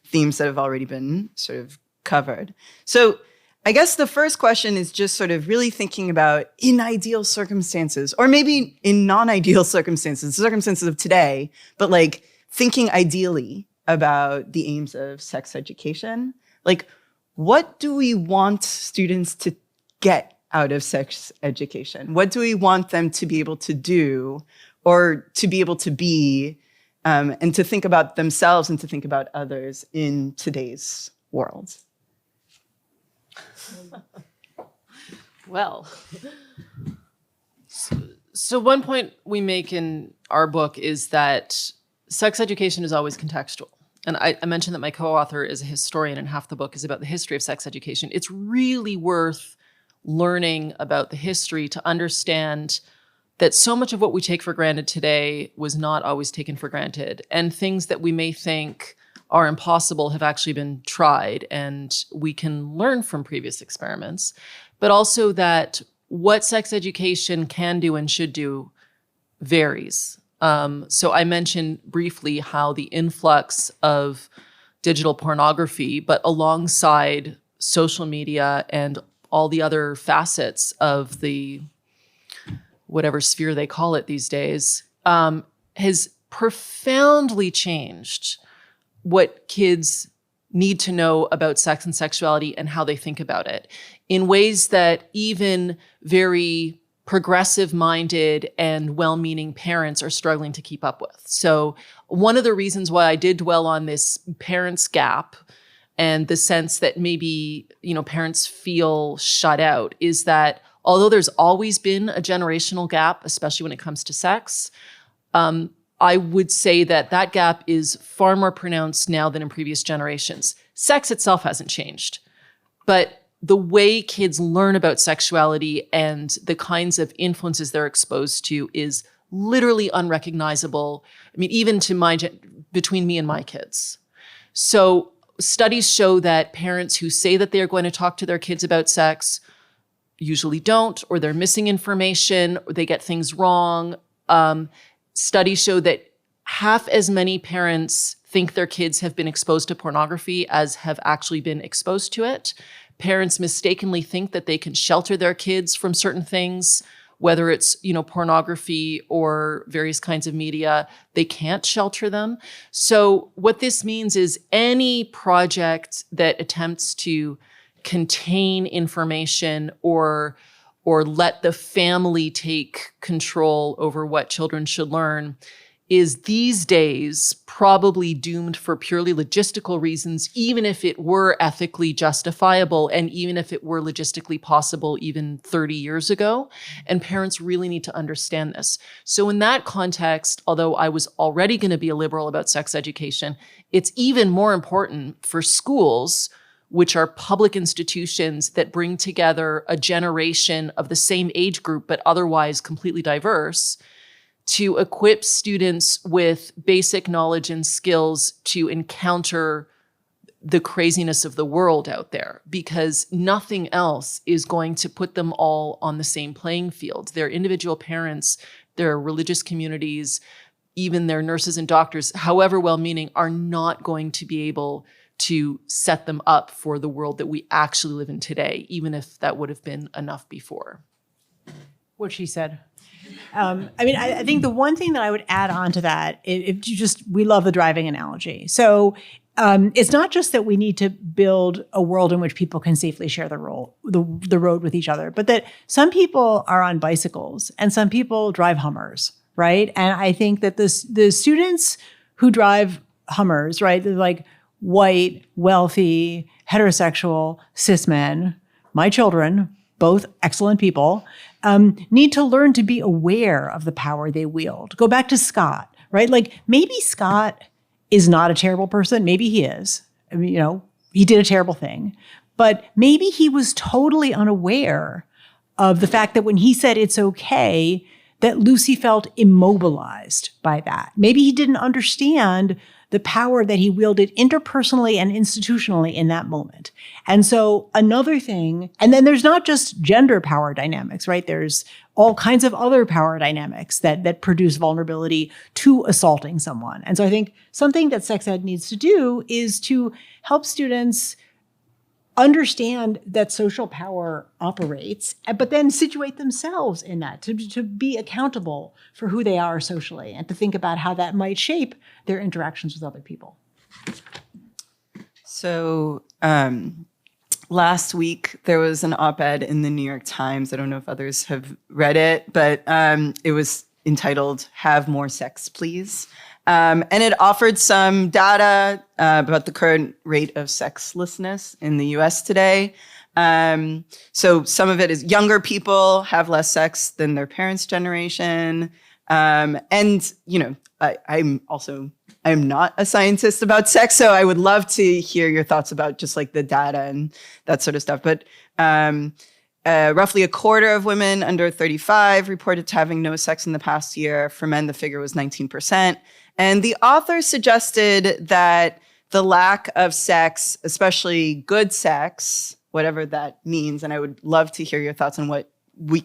themes that have already been sort of covered. So I guess the first question is just sort of really thinking about, in ideal circumstances, or maybe in non-ideal circumstances of today, but thinking ideally about the aims of sex education. What do we want students to get out of sex education? What do we want them to be able to do, or to be able to be, and to think about themselves and to think about others in today's world? Well, so one point we make in our book is that sex education is always contextual. And I mentioned that my co-author is a historian, and half the book is about the history of sex education. It's really worth learning about the history to understand that so much of what we take for granted today was not always taken for granted. And things that we may think are impossible have actually been tried, and we can learn from previous experiments. But also that what sex education can do and should do varies. So I mentioned briefly how the influx of digital pornography, but alongside social media and all the other facets of the whatever sphere they call it these days, has profoundly changed what kids need to know about sex and sexuality and how they think about it in ways that even very progressive-minded and well-meaning parents are struggling to keep up with. So one of the reasons why I did dwell on this parents' gap and the sense that maybe, parents feel shut out is that although there's always been a generational gap, especially when it comes to sex, I would say that that gap is far more pronounced now than in previous generations. Sex itself hasn't changed, but the way kids learn about sexuality and the kinds of influences they're exposed to is literally unrecognizable. I mean, even to between me and my kids. So studies show that parents who say that they are going to talk to their kids about sex usually don't, or they're missing information, or they get things wrong. Studies show that half as many parents think their kids have been exposed to pornography as have actually been exposed to it. Parents mistakenly think that they can shelter their kids from certain things, whether it's, pornography or various kinds of media. They can't shelter them. So what this means is any project that attempts to contain information or let the family take control over what children should learn is these days probably doomed for purely logistical reasons, even if it were ethically justifiable and even if it were logistically possible even 30 years ago. And parents really need to understand this. So in that context, although I was already going to be a liberal about sex education, it's even more important for schools, which are public institutions that bring together a generation of the same age group, but otherwise completely diverse, to equip students with basic knowledge and skills to encounter the craziness of the world out there, because nothing else is going to put them all on the same playing field. Their individual parents, their religious communities, even their nurses and doctors, however well-meaning, are not going to be able to set them up for the world that we actually live in today, even if that would have been enough before. What she said. I think the one thing that I would add on to that, we love the driving analogy. So it's not just that we need to build a world in which people can safely share the road with each other, but that some people are on bicycles and some people drive Hummers, right? And I think that the students who drive Hummers, right, they're like white, wealthy, heterosexual, cis men, my children, both excellent people, need to learn to be aware of the power they wield. Go back to Scott, right? Like maybe Scott is not a terrible person. Maybe he is. I mean, he did a terrible thing. But maybe he was totally unaware of the fact that when he said it's okay, that Lucy felt immobilized by that. Maybe he didn't understand the power that he wielded interpersonally and institutionally in that moment. And so another thing, and then there's not just gender power dynamics, right? There's all kinds of other power dynamics that produce vulnerability to assaulting someone. And so I think something that sex ed needs to do is to help students understand that social power operates, but then situate themselves in that, to be accountable for who they are socially and to think about how that might shape their interactions with other people. So last week, there was an op-ed in the New York Times. I don't know if others have read it, but it was entitled, "Have More Sex, Please." And it offered some data about the current rate of sexlessness in the US today. So some of it is younger people have less sex than their parents' generation. I'm not a scientist about sex, so I would love to hear your thoughts about just like the data and that sort of stuff. But roughly a quarter of women under 35 reported having no sex in the past year. For men, the figure was 19%. And the author suggested that the lack of sex, especially good sex, whatever that means, and I would love to hear your thoughts on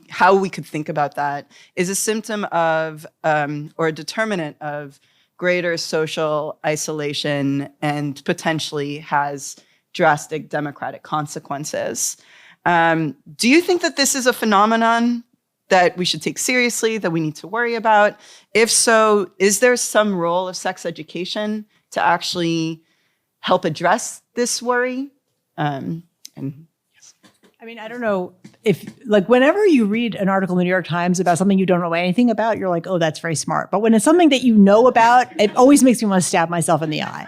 how we could think about that, is a symptom of or a determinant of greater social isolation and potentially has drastic democratic consequences. Do you think that this is a phenomenon that we should take seriously, that we need to worry about? If so, is there some role of sex education to actually help address this worry? Yes. I mean, I don't know if, like, whenever you read an article in the New York Times about something you don't know anything about, you're like, oh, that's very smart. But when it's something that you know about, it always makes me want to stab myself in the eye.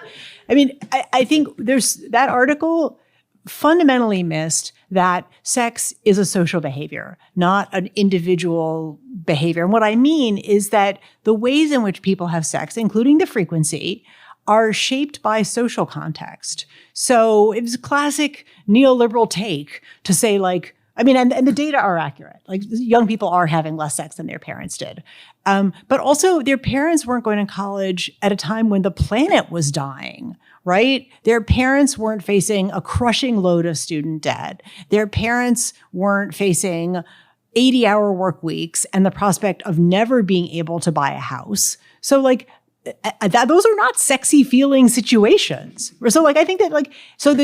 I mean, I think there's that article fundamentally missed that sex is a social behavior, not an individual behavior. And what I mean is that the ways in which people have sex, including the frequency, are shaped by social context. So it was a classic neoliberal take to say, like, I mean, and the data are accurate. Like, young people are having less sex than their parents did. But also their parents weren't going to college at a time when the planet was dying, right? Their parents weren't facing a crushing load of student debt. Their parents weren't facing 80-hour work weeks and the prospect of never being able to buy a house. So like, those are not sexy feeling situations. So like, I think that like,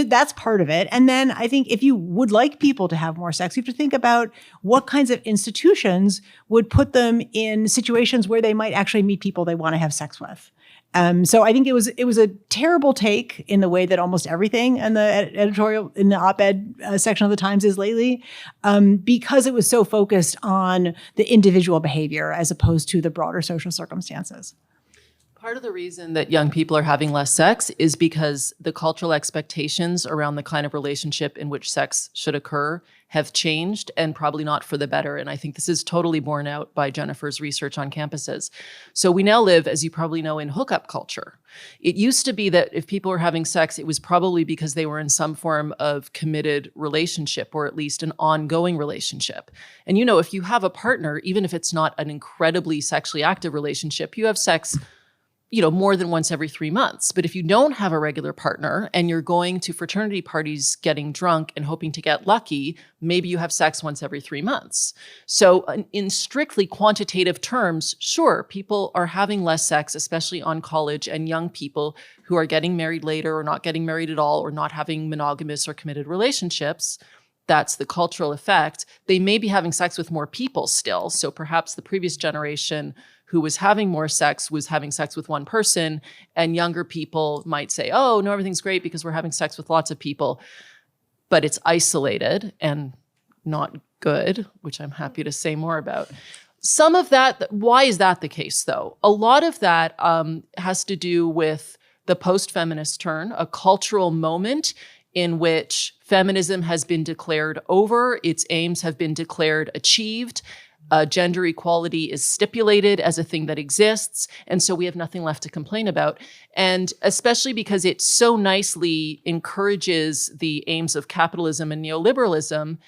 that's part of it. And then I think if you would like people to have more sex, you have to think about what kinds of institutions would put them in situations where they might actually meet people they want to have sex with. So I think it was a terrible take in the way that almost everything in the editorial, in the op-ed section of the Times is lately, because it was so focused on the individual behavior as opposed to the broader social circumstances. Part of the reason that young people are having less sex is because the cultural expectations around the kind of relationship in which sex should occur have changed, and probably not for the better. And I think this is totally borne out by Jennifer's research on campuses. So we now live, as you probably know, in hookup culture. It used to be that if people were having sex, it was probably because they were in some form of committed relationship, or at least an ongoing relationship. And you know, if you have a partner, even if it's not an incredibly sexually active relationship, you have sex more than once every 3 months. But if you don't have a regular partner and you're going to fraternity parties, getting drunk and hoping to get lucky, maybe you have sex once every 3 months. So in strictly quantitative terms, sure, people are having less sex, especially on college, and young people who are getting married later or not getting married at all or not having monogamous or committed relationships. That's the cultural effect. They may be having sex with more people still. So perhaps the previous generation who was having more sex was having sex with one person, and younger people might say, oh, no, everything's great because we're having sex with lots of people. But it's isolated and not good, which I'm happy to say more about. some of that, why is that the case though? A lot of that has to do with the post-feminist turn, a cultural moment in which feminism has been declared over, its aims have been declared achieved, gender equality is stipulated as a thing that exists, and so we have nothing left to complain about. And especially because it so nicely encourages the aims of capitalism and neoliberalism,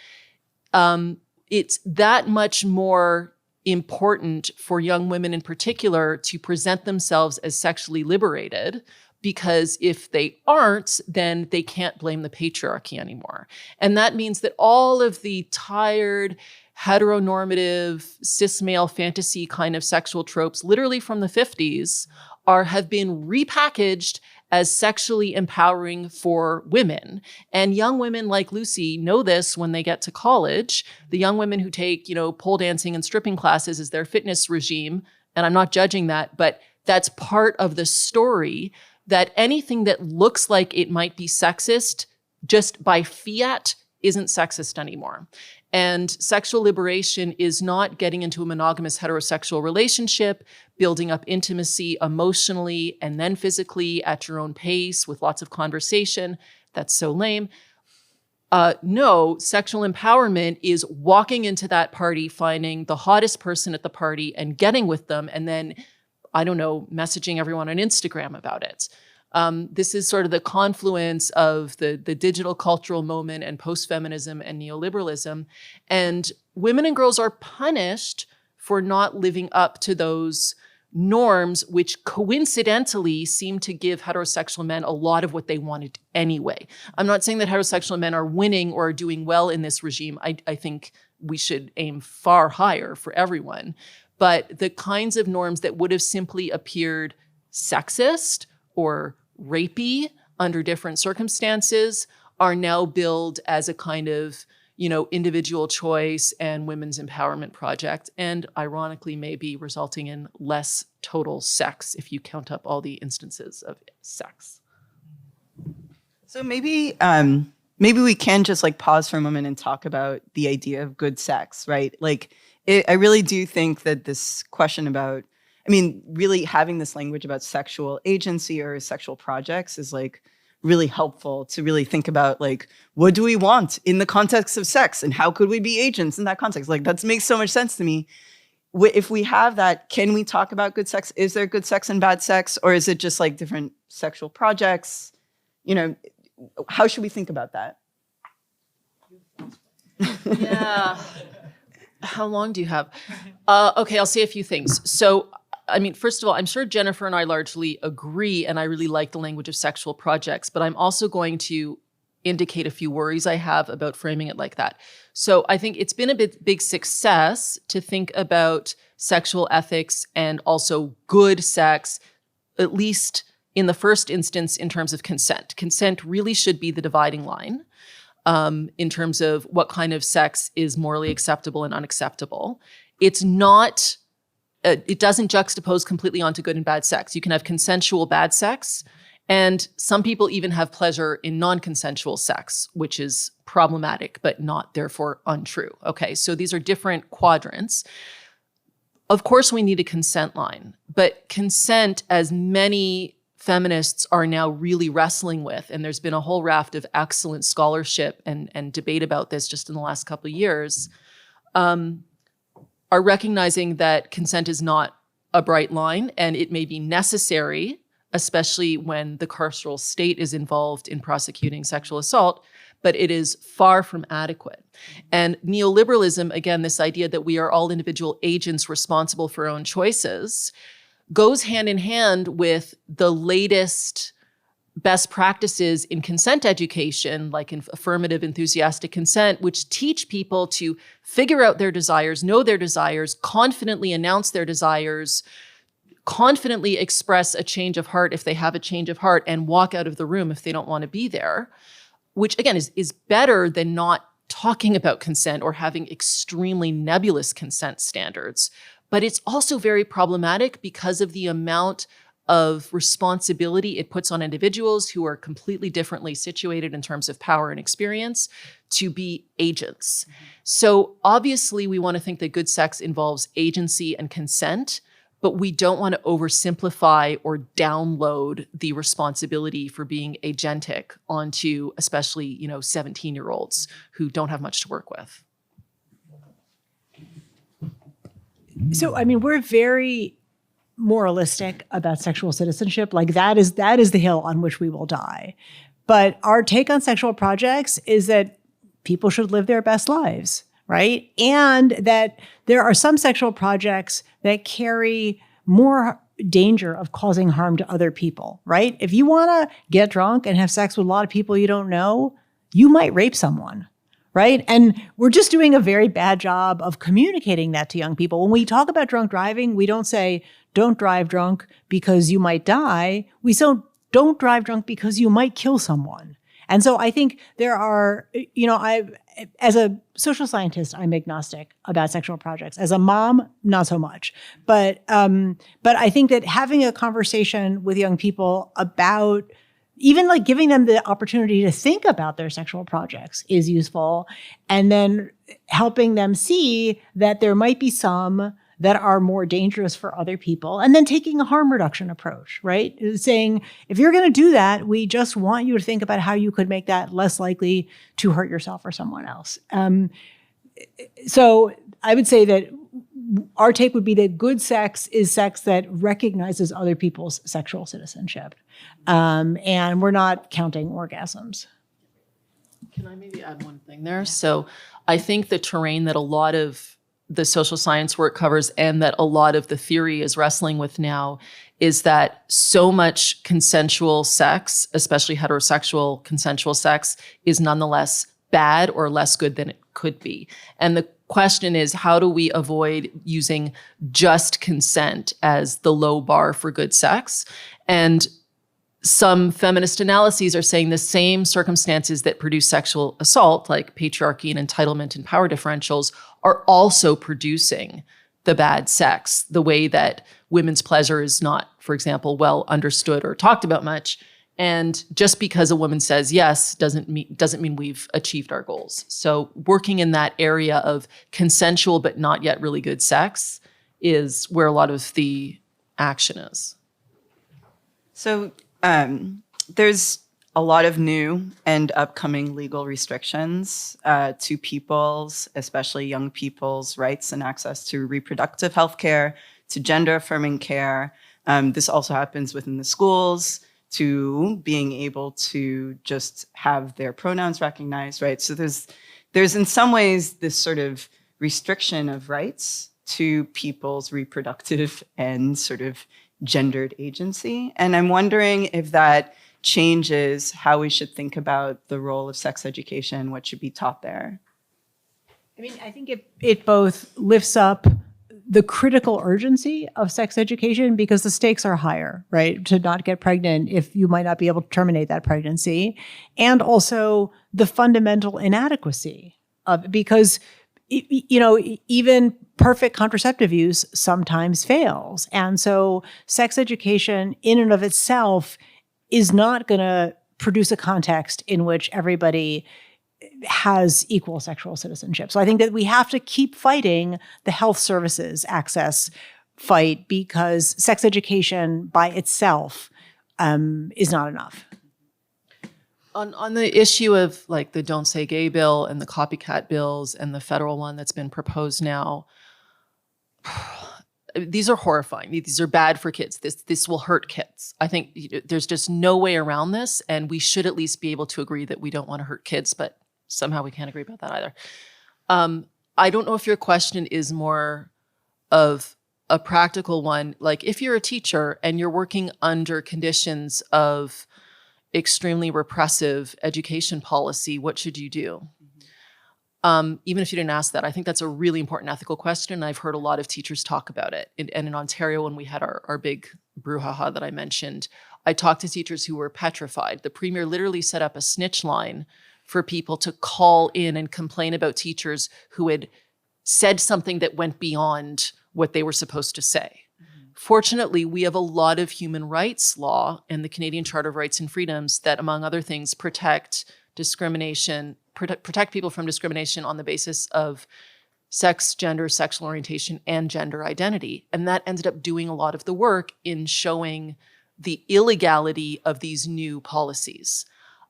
it's that much more important for young women in particular to present themselves as sexually liberated, because if they aren't, then they can't blame the patriarchy anymore. And that means that all of the tired, heteronormative, cis male fantasy kind of sexual tropes, literally from the 50s, have been repackaged as sexually empowering for women. And young women like Lucy know this when they get to college. The young women who take, pole dancing and stripping classes as their fitness regime, and I'm not judging that, but that's part of the story, that anything that looks like it might be sexist just by fiat isn't sexist anymore. And sexual liberation is not getting into a monogamous heterosexual relationship, building up intimacy emotionally and then physically at your own pace with lots of conversation. That's so lame. No, sexual empowerment is walking into that party, finding the hottest person at the party and getting with them, and then, messaging everyone on Instagram about it. This is sort of the confluence of the digital cultural moment and post-feminism and neoliberalism. And women and girls are punished for not living up to those norms, which coincidentally seem to give heterosexual men a lot of what they wanted anyway. I'm not saying that heterosexual men are winning or are doing well in this regime. I think we should aim far higher for everyone. But the kinds of norms that would have simply appeared sexist or rapey under different circumstances are now billed as a kind of, individual choice and women's empowerment project, and ironically maybe resulting in less total sex if you count up all the instances of sex. So maybe we can just pause for a moment and talk about the idea of good sex, right? I really do think that this question about, really having this language about sexual agency or sexual projects is really helpful to really think about what do we want in the context of sex and how could we be agents in that context? That makes so much sense to me. If we have that, can we talk about good sex? Is there good sex and bad sex, or is it just different sexual projects? How should we think about that? Yeah. How long do you have? Okay, I'll say a few things. So, first of all, I'm sure Jennifer and I largely agree, and I really like the language of sexual projects, but I'm also going to indicate a few worries I have about framing it like that. So I think it's been a big success to think about sexual ethics and also good sex, at least in the first instance, in terms of consent. Consent really should be the dividing line in terms of what kind of sex is morally acceptable and unacceptable. It's not... it doesn't juxtapose completely onto good and bad sex. You can have consensual bad sex, and some people even have pleasure in non-consensual sex, which is problematic, but not therefore untrue. Okay, so these are different quadrants. Of course, we need a consent line, but consent, as many feminists are now really wrestling with, and there's been a whole raft of excellent scholarship and debate about this just in the last couple of years, are recognizing that consent is not a bright line, and it may be necessary, especially when the carceral state is involved in prosecuting sexual assault, but it is far from adequate. And neoliberalism, again, this idea that we are all individual agents responsible for our own choices, goes hand in hand with the latest best practices in consent education, like in affirmative enthusiastic consent, which teach people to figure out their desires, know their desires, confidently announce their desires, confidently express a change of heart if they have a change of heart, and walk out of the room if they don't want to be there, which again is better than not talking about consent or having extremely nebulous consent standards. But it's also very problematic because of the amount of responsibility it puts on individuals who are completely differently situated in terms of power and experience to be agents. So obviously we want to think that good sex involves agency and consent, but we don't want to oversimplify or download the responsibility for being agentic onto especially, 17-year-olds who don't have much to work with. So, I mean, we're very moralistic about sexual citizenship. Like that is the hill on which we will die. But our take on sexual projects is that people should live their best lives, right? And that there are some sexual projects that carry more danger of causing harm to other people, right? If you want to get drunk and have sex with a lot of people you don't know, you might rape someone. Right. And we're just doing a very bad job of communicating that to young people. When we talk about drunk driving, we don't say, don't drive drunk because you might die. We say, don't drive drunk because you might kill someone. And so I think there are, as a social scientist, I'm agnostic about sexual projects. As a mom, not so much. But I think that having a conversation with young people about even like giving them the opportunity to think about their sexual projects is useful. And then helping them see that there might be some that are more dangerous for other people. And then taking a harm reduction approach, right? Saying, if you're going to do that, we just want you to think about how you could make that less likely to hurt yourself or someone else. So I would say that our take would be that good sex is sex that recognizes other people's sexual citizenship. And we're not counting orgasms. Can I maybe add one thing there? So I think the terrain that a lot of the social science work covers and that a lot of the theory is wrestling with now is that so much consensual sex, especially heterosexual consensual sex, is nonetheless bad or less good than it could be. And the question is, how do we avoid using just consent as the low bar for good sex? And some feminist analyses are saying the same circumstances that produce sexual assault, like patriarchy and entitlement and power differentials, are also producing the bad sex. The way that women's pleasure is not, for example, well understood or talked about much. And just because a woman says yes doesn't mean we've achieved our goals. So working in that area of consensual but not yet really good sex is where a lot of the action is. So there's a lot of new and upcoming legal restrictions to people's, especially young people's, rights and access to reproductive health care, to gender-affirming care. This also happens within the schools, to being able to just have their pronouns recognized, right? So there's in some ways this sort of restriction of rights to people's reproductive and sort of gendered agency. And I'm wondering if that changes how we should think about the role of sex education, what should be taught there. I mean, I think it both lifts up the critical urgency of sex education because the stakes are higher, right? To not get pregnant if you might not be able to terminate that pregnancy. And also the fundamental inadequacy of, because, even perfect contraceptive use sometimes fails. And so sex education in and of itself is not going to produce a context in which everybody has equal sexual citizenship. So I think that we have to keep fighting the health services access fight because sex education by itself is not enough. On the issue of like the Don't Say Gay bill and the copycat bills and the federal one that's been proposed now, these are horrifying. These are bad for kids. This will hurt kids. I think there's just no way around this, and we should at least be able to agree that we don't want to hurt kids, but somehow we can't agree about that either. I don't know if your question is more of a practical one. Like if you're a teacher and you're working under conditions of extremely repressive education policy, what should you do? Even if you didn't ask that, I think that's a really important ethical question. And I've heard a lot of teachers talk about it. And in Ontario, when we had our big brouhaha that I mentioned, I talked to teachers who were petrified. The premier literally set up a snitch line for people to call in and complain about teachers who had said something that went beyond what they were supposed to say. Fortunately, we have a lot of human rights law and the Canadian Charter of Rights and Freedoms that, among other things, protect discrimination, protect people from discrimination on the basis of sex, gender, sexual orientation, and gender identity. And that ended up doing a lot of the work in showing the illegality of these new policies.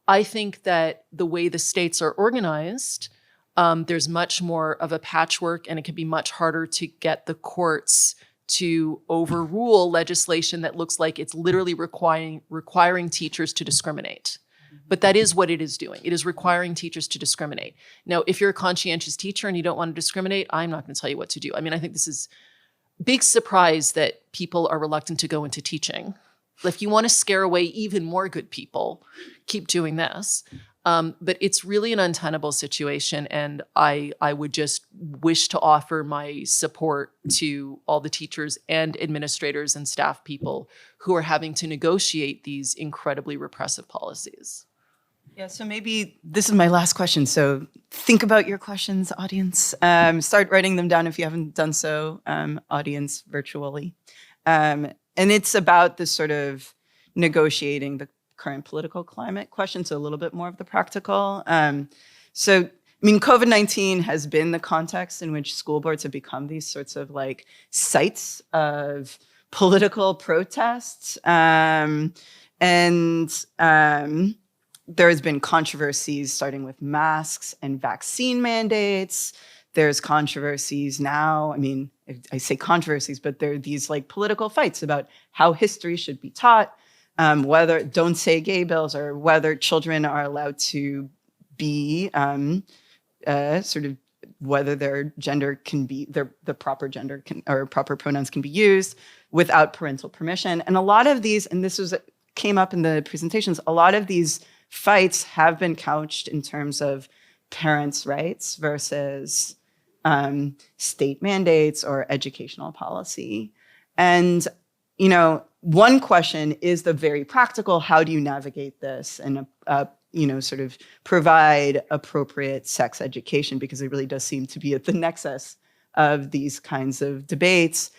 I think that the way the states are organized, there's much more of a patchwork, and it can be much harder to get the courts to overrule legislation that looks like it's literally requiring teachers to discriminate. But that is what it is doing. It is requiring teachers to discriminate. Now, if you're a conscientious teacher and you don't want to discriminate, I'm not going to tell you what to do. I mean, I think this is a big surprise that people are reluctant to go into teaching. If you want to scare away even more good people, keep doing this. But it's really an untenable situation, and I would just wish to offer my support to all the teachers and administrators and staff people who are having to negotiate these incredibly repressive policies. Yeah, so maybe this is my last question. So think about your questions, audience. Start writing them down if you haven't done so, audience virtually. And it's about this sort of negotiating the current political climate question, so a little bit more of the practical. COVID-19 has been the context in which school boards have become these sorts of like sites of political protests. There has been controversies starting with masks and vaccine mandates. There's controversies now. I mean, I say controversies, but there are these like political fights about how history should be taught, whether don't say gay bills, or whether children are allowed to be sort of whether their gender can be the proper gender or proper pronouns can be used without parental permission. And a lot of these, and this came up in the presentations, a lot of these fights have been couched in terms of parents' rights versus state mandates or educational policy. And, one question is the very practical, how do you navigate this and, sort of provide appropriate sex education? Because it really does seem to be at the nexus of these kinds of debates.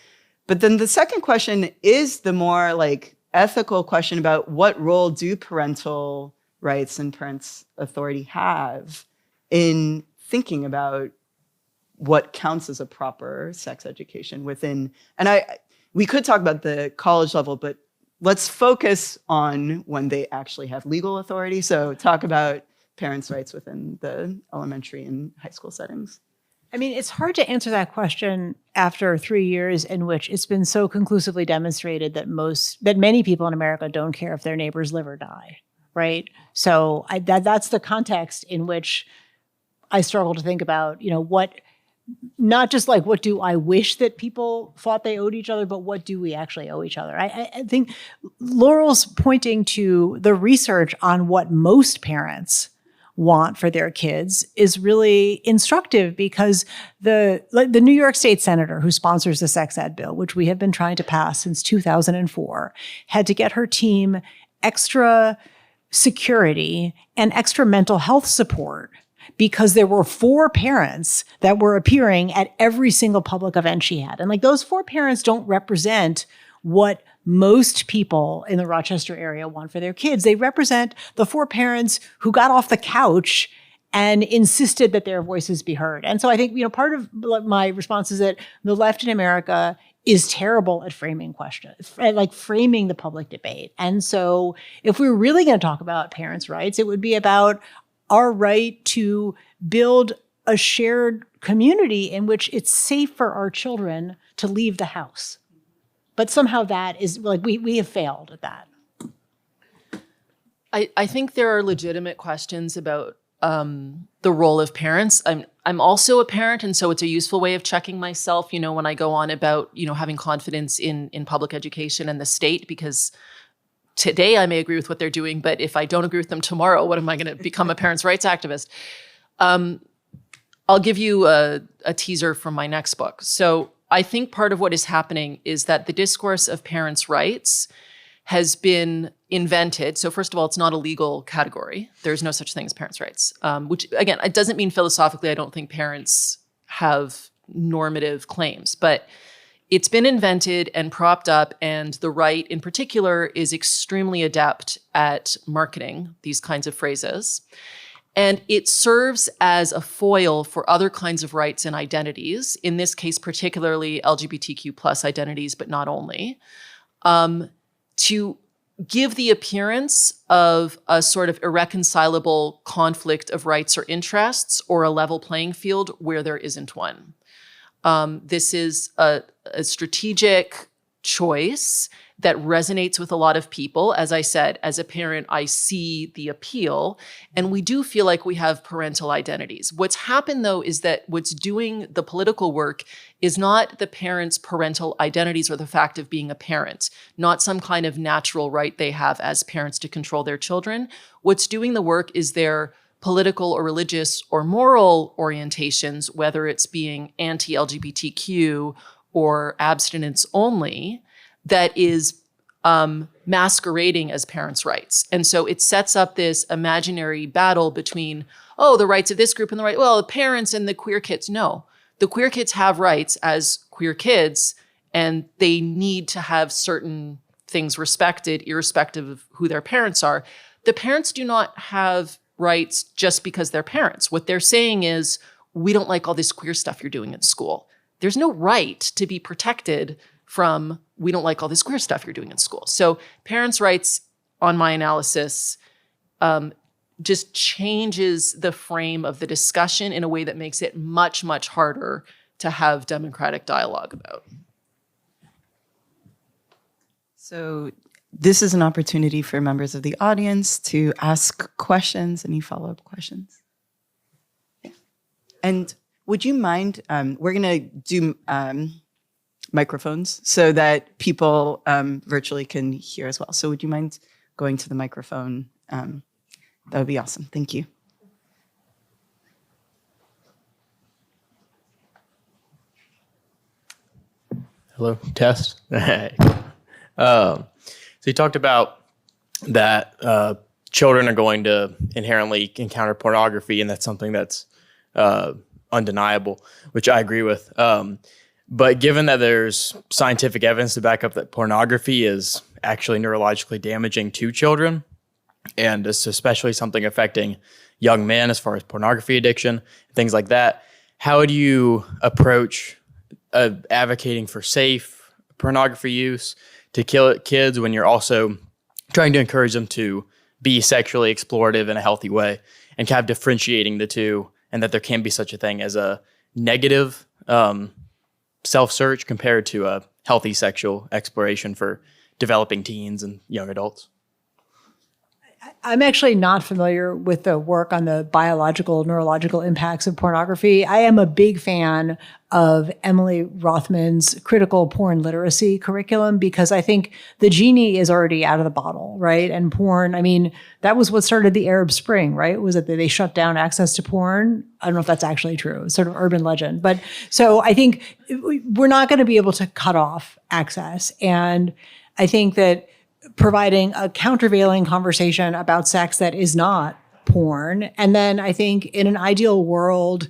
But then the second question is the more like ethical question about what role do parental rights and parents' authority have in thinking about what counts as a proper sex education within, and we could talk about the college level, but let's focus on when they actually have legal authority. So talk about parents' rights within the elementary and high school settings. I mean, it's hard to answer that question after 3 years in which it's been so conclusively demonstrated that many people in America don't care if their neighbors live or die, right? So that's the context in which I struggle to think about, what, not just like what do I wish that people thought they owed each other, but what do we actually owe each other? I think Laurel's pointing to the research on what most parents want for their kids is really instructive, because the New York State senator who sponsors the sex ed bill, which we have been trying to pass since 2004, had to get her team extra security and extra mental health support because there were 4 parents that were appearing at every single public event she had. And like those 4 parents don't represent what most people in the Rochester area want for their kids. They represent the 4 parents who got off the couch and insisted that their voices be heard. And so I think, part of my response is that the left in America is terrible at framing questions, like framing the public debate. And so if we're really going to talk about parents' rights, it would be about our right to build a shared community in which it's safe for our children to leave the house. But somehow that is like, we have failed at that. I think there are legitimate questions about the role of parents. I'm also a parent, and so it's a useful way of checking myself, when I go on about, having confidence in public education and the state, because today I may agree with what they're doing, but if I don't agree with them tomorrow, what am I going to become a parents' rights activist? I'll give you a teaser from my next book. So I think part of what is happening is that the discourse of parents' rights has been invented. So first of all, it's not a legal category. There's no such thing as parents' rights, which again, it doesn't mean philosophically I don't think parents have normative claims, but it's been invented and propped up, and the right in particular is extremely adept at marketing these kinds of phrases. And it serves as a foil for other kinds of rights and identities, in this case, particularly LGBTQ plus identities, but not only, to give the appearance of a sort of irreconcilable conflict of rights or interests, or a level playing field where there isn't one. This is a strategic choice that resonates with a lot of people. As I said, as a parent, I see the appeal, and we do feel like we have parental identities. What's happened, though, is that what's doing the political work is not the parents' parental identities or the fact of being a parent, not some kind of natural right they have as parents to control their children. What's doing the work is their political or religious or moral orientations, whether it's being anti-LGBTQ or abstinence only, that is masquerading as parents' rights. And so it sets up this imaginary battle between, oh, the rights of this group and the parents and the queer kids. No, the queer kids have rights as queer kids, and they need to have certain things respected, irrespective of who their parents are. The parents do not have rights just because they're parents. What they're saying is, we don't like all this queer stuff you're doing in school. There's no right to be protected from, we don't like all this queer stuff you're doing in school. So parents' rights, on my analysis, just changes the frame of the discussion in a way that makes it much, much harder to have democratic dialogue about. So this is an opportunity for members of the audience to ask questions. Any follow-up questions? Yeah. And would you mind, we're going to do microphones so that people virtually can hear as well. So would you mind going to the microphone? That would be awesome. Thank you. Hello, test. So you talked about that children are going to inherently encounter pornography, and that's something that's undeniable, which I agree with. But given that there's scientific evidence to back up that pornography is actually neurologically damaging to children, and it's especially something affecting young men as far as pornography addiction, things like that, how do you approach advocating for safe pornography use to kill kids when you're also trying to encourage them to be sexually explorative in a healthy way, and kind of differentiating the two, and that there can be such a thing as a negative self-search compared to a healthy sexual exploration for developing teens and young adults? I'm actually not familiar with the work on the biological, neurological impacts of pornography. I am a big fan of Emily Rothman's critical porn literacy curriculum, because I think the genie is already out of the bottle, right? And porn, I mean, that was what started the Arab Spring, right? Was it that they shut down access to porn? I don't know if that's actually true. It's sort of urban legend. But so I think we're not going to be able to cut off access. And I think that providing a countervailing conversation about sex that is not porn. And then I think in an ideal world,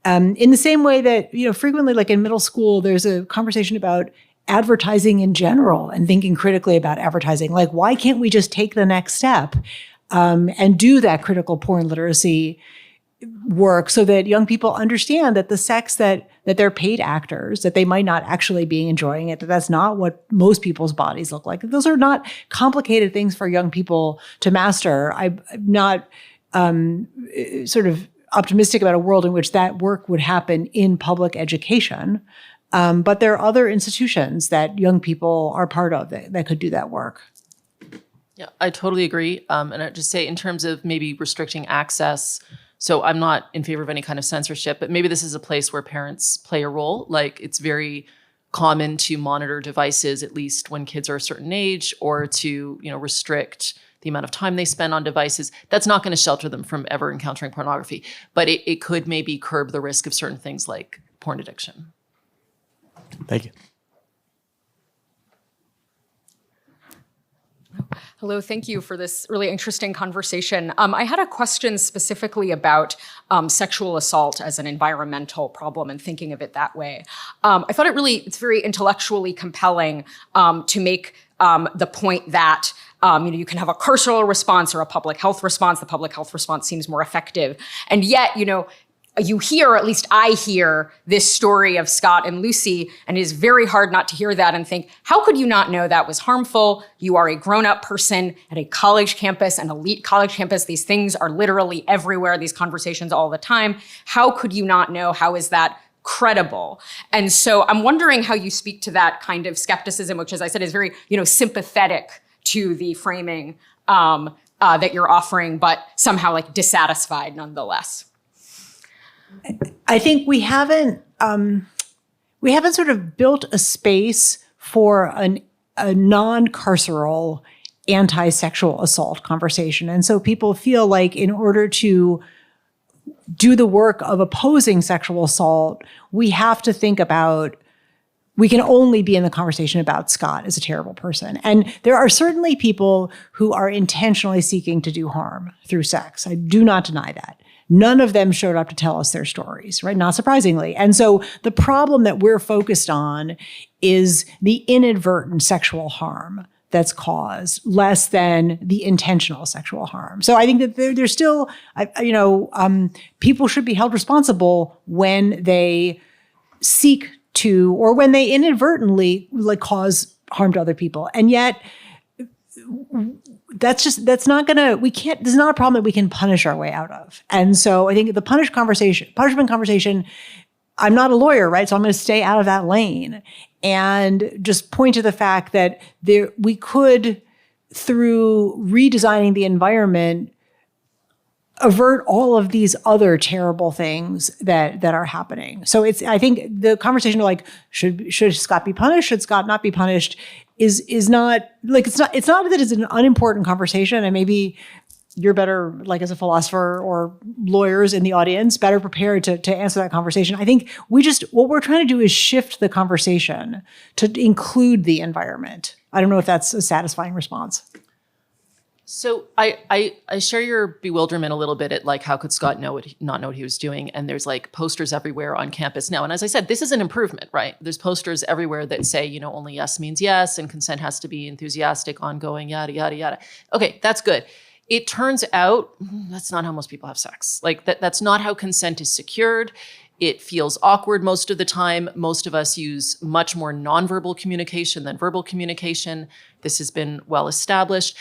in the same way that, you know, frequently like in middle school, there's a conversation about advertising in general and thinking critically about advertising. Like, why can't we just take the next step and do that critical porn literacy work so that young people understand that the sex that they're paid actors, that they might not actually be enjoying it, that that's not what most people's bodies look like. Those are not complicated things for young people to master. I'm not sort of optimistic about a world in which that work would happen in public education. But there are other institutions that young people are part of that could do that work. Yeah, I totally agree. And I'd just say in terms of maybe restricting access, so I'm not in favor of any kind of censorship, but maybe this is a place where parents play a role. Like, it's very common to monitor devices, at least when kids are a certain age, or to, you know, restrict the amount of time they spend on devices. That's not going to shelter them from ever encountering pornography, but it could maybe curb the risk of certain things like porn addiction. Thank you. Hello, thank you for this really interesting conversation. I had a question specifically about sexual assault as an environmental problem and thinking of it that way. I thought it's very intellectually compelling to make the point that you can have a carceral response or a public health response. The public health response seems more effective. And yet, you hear, or at least I hear, this story of Scott and Lucy, and it is very hard not to hear that and think, how could you not know that was harmful? You are a grown-up person at a college campus, an elite college campus. These things are literally everywhere, these conversations all the time. How could you not know? How is that credible? And so I'm wondering how you speak to that kind of skepticism, which, as I said, is very, sympathetic to the framing that you're offering, but somehow dissatisfied nonetheless. I think we haven't sort of built a space for a non-carceral anti-sexual assault conversation. And so people feel like in order to do the work of opposing sexual assault, we have to think about, we can only be in the conversation about Scott as a terrible person. And there are certainly people who are intentionally seeking to do harm through sex. I do not deny that. None of them showed up to tell us their stories, right? Not surprisingly. And so the problem that we're focused on is the inadvertent sexual harm that's caused, less than the intentional sexual harm. So I think that there's still, people should be held responsible when they seek to, or when they inadvertently cause harm to other people. And yet, this is not a problem that we can punish our way out of. And so I think the punishment conversation, I'm not a lawyer, right? So I'm going to stay out of that lane and just point to the fact that we could, through redesigning the environment, avert all of these other terrible things that are happening. So I think the conversation should Scott be punished? Should Scott not be punished? Is not it's not that it's an unimportant conversation, and maybe you're better, as a philosopher or lawyers in the audience, better prepared to answer that conversation. I think what we're trying to do is shift the conversation to include the environment. I don't know if that's a satisfying response. So I share your bewilderment a little bit at how could Scott not know what he was doing? And there's posters everywhere on campus now. And as I said, this is an improvement, right? There's posters everywhere that say, only yes means yes, and consent has to be enthusiastic, ongoing, yada, yada, yada. Okay, that's good. It turns out that's not how most people have sex. That's not how consent is secured. It feels awkward most of the time. Most of us use much more nonverbal communication than verbal communication. This has been well established.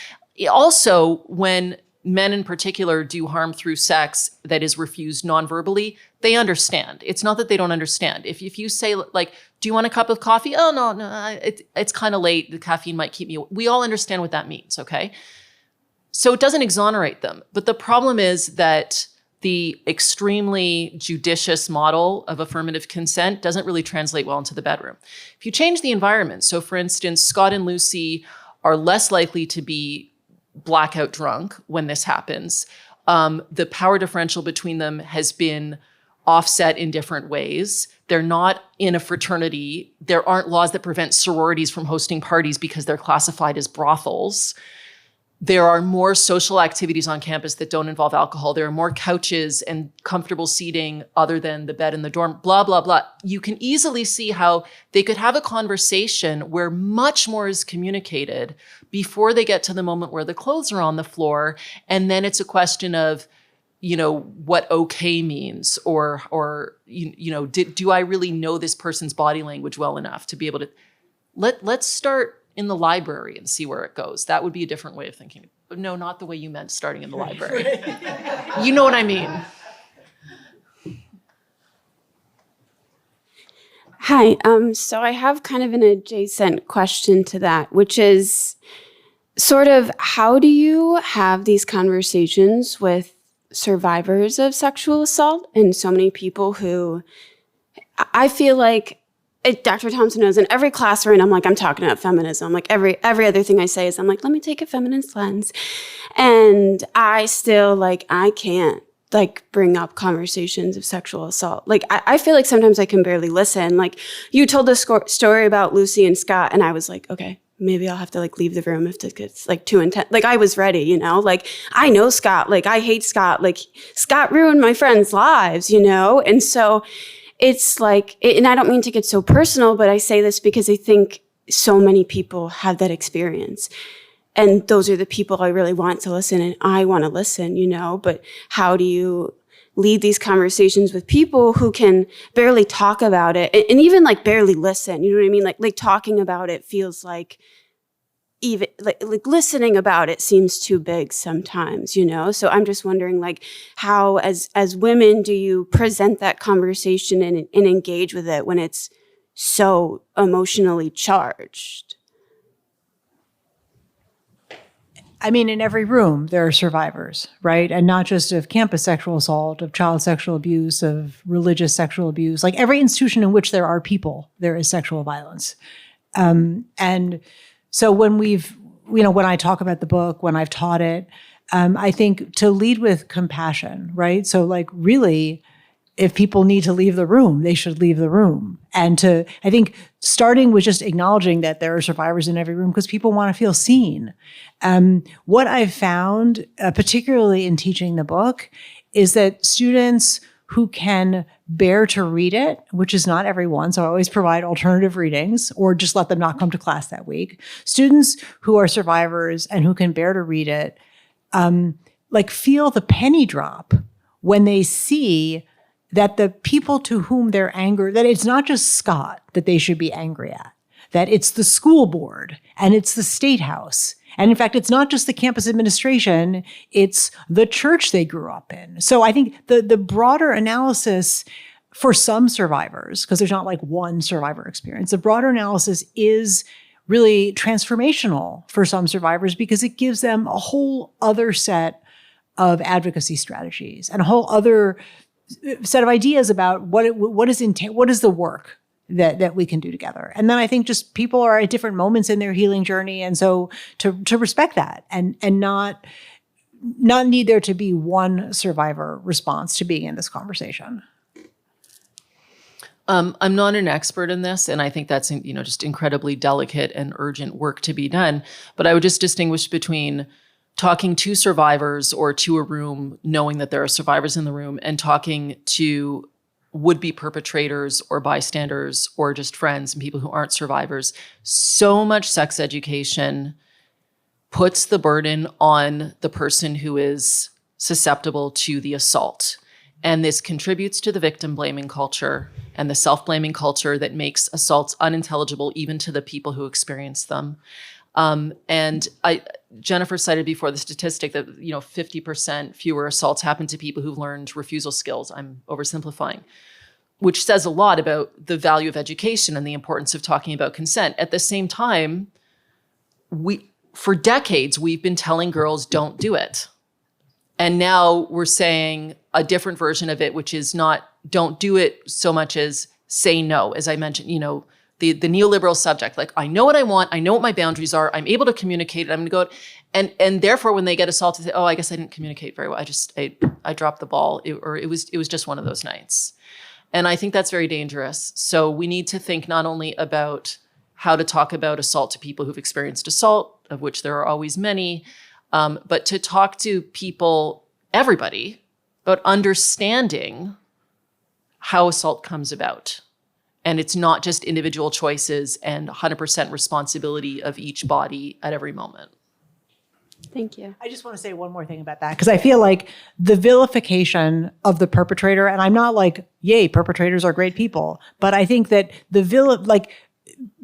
Also, when men in particular do harm through sex that is refused non-verbally, they understand. It's not that they don't understand. If you say, do you want a cup of coffee? Oh, no, it's kind of late. The caffeine might keep me. We all understand what that means, okay? So it doesn't exonerate them. But the problem is that the extremely judicious model of affirmative consent doesn't really translate well into the bedroom. If you change the environment, so for instance, Scott and Lucy are less likely to be blackout drunk when this happens. The power differential between them has been offset in different ways. They're not in a fraternity. There aren't laws that prevent sororities from hosting parties because they're classified as brothels. There are more social activities on campus that don't involve alcohol. There are more couches and comfortable seating other than the bed in the dorm, blah, blah, blah. You can easily see how they could have a conversation where much more is communicated before they get to the moment where the clothes are on the floor. And then it's a question of, what okay means, or do I really know this person's body language well enough to be able to, let's start in the library and see where it goes. That would be a different way of thinking. No, not the way you meant starting in the library. You know what I mean. Hi, so I have kind of an adjacent question to that, which is sort of how do you have these conversations with survivors of sexual assault and so many people who I feel like Dr. Thompson knows in every class we're in, I'm talking about feminism. Every other thing I say is let me take a feminist lens. And I still I can't bring up conversations of sexual assault. I feel like sometimes I can barely listen. You told the story about Lucy and Scott and I was okay, maybe I'll have to like leave the room if this gets like too intense. Like I was ready, you know, like I know Scott, like I hate Scott, like Scott ruined my friends' lives, you know? And so it's like, and I don't mean to get so personal, but I say this because I think so many people have that experience. And those are the people I really want to listen, and I want to listen, you know, but how do you lead these conversations with people who can barely talk about it and even like barely listen? You know what I mean? Like talking about it feels like even like listening about it seems too big sometimes, you know? So I'm just wondering like how as women do you present that conversation and engage with it when it's so emotionally charged? I mean, in every room, there are survivors, right? And not just of campus sexual assault, of child sexual abuse, of religious sexual abuse. Like every institution in which there are people, there is sexual violence. And so when when I talk about the book, when I've taught it, I think to lead with compassion, right? So like really, if people need to leave the room, they should leave the room. And I think starting with just acknowledging that there are survivors in every room because people want to feel seen. What I've found, particularly in teaching the book, is that students who can bear to read it, which is not everyone, so I always provide alternative readings or just let them not come to class that week. Students who are survivors and who can bear to read it, like feel the penny drop when they see that the people to whom they're angry, that it's not just Scott that they should be angry at, that it's the school board and it's the state house. And in fact, it's not just the campus administration, it's the church they grew up in. So I think the broader analysis for some survivors, because there's not like one survivor experience, the broader analysis is really transformational for some survivors because it gives them a whole other set of advocacy strategies and a whole other set of ideas about what is the work that we can do together. And then I think just people are at different moments in their healing journey. And so to respect that and not need there to be one survivor response to being in this conversation. I'm not an expert in this, and I think that's, just incredibly delicate and urgent work to be done. But I would just distinguish between talking to survivors or to a room, knowing that there are survivors in the room, and talking to would-be perpetrators or bystanders or just friends and people who aren't survivors. So much sex education puts the burden on the person who is susceptible to the assault. And this contributes to the victim blaming culture and the self-blaming culture that makes assaults unintelligible even to the people who experience them. And Jennifer cited before the statistic that 50% fewer assaults happen to people who've learned refusal skills. I'm oversimplifying, which says a lot about the value of education and the importance of talking about consent. At the same time, for decades we've been telling girls don't do it, and now we're saying a different version of it, which is not don't do it so much as say no. As I mentioned, the neoliberal subject, like I know what I want, I know what my boundaries are, I'm able to communicate it, I'm gonna go, and therefore when they get assaulted, they say, oh, I guess I didn't communicate very well. I dropped the ball, it was just one of those nights. And I think that's very dangerous. So we need to think not only about how to talk about assault to people who've experienced assault, of which there are always many, but to talk to people, everybody, about understanding how assault comes about. And it's not just individual choices and 100% responsibility of each body at every moment. Thank you. I just want to say one more thing about that, because I feel like the vilification of the perpetrator, and I'm not like, yay, perpetrators are great people, but I think that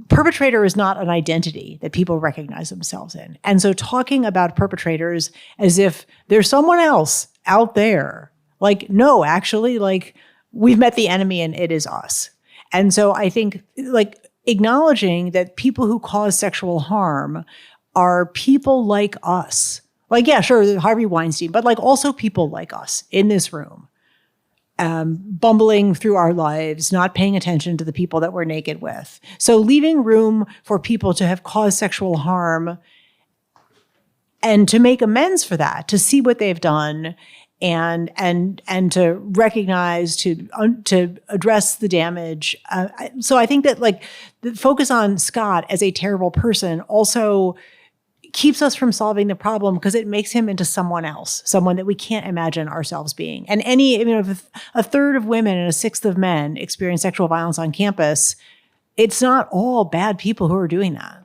perpetrator is not an identity that people recognize themselves in. And so talking about perpetrators as if there's someone else out there, like, no, actually, like, we've met the enemy and it is us. And so I think like acknowledging that people who cause sexual harm are people like us. Like, yeah, sure, Harvey Weinstein, but like also people like us in this room, bumbling through our lives, not paying attention to the people that we're naked with. So leaving room for people to have caused sexual harm and to make amends for that, to see what they've done and to recognize, to address the damage. So I think that like the focus on Scott as a terrible person also keeps us from solving the problem because it makes him into someone else, someone that we can't imagine ourselves being. And if a third of women and a sixth of men experience sexual violence on campus, it's not all bad people who are doing that.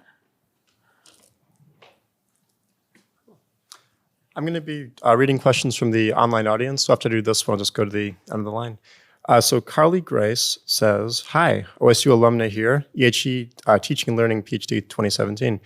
I'm going to be reading questions from the online audience. So after I do this one, I'll just go to the end of the line. So Carly Grace says, hi, OSU alumna here, EHE Teaching and Learning PhD 2017.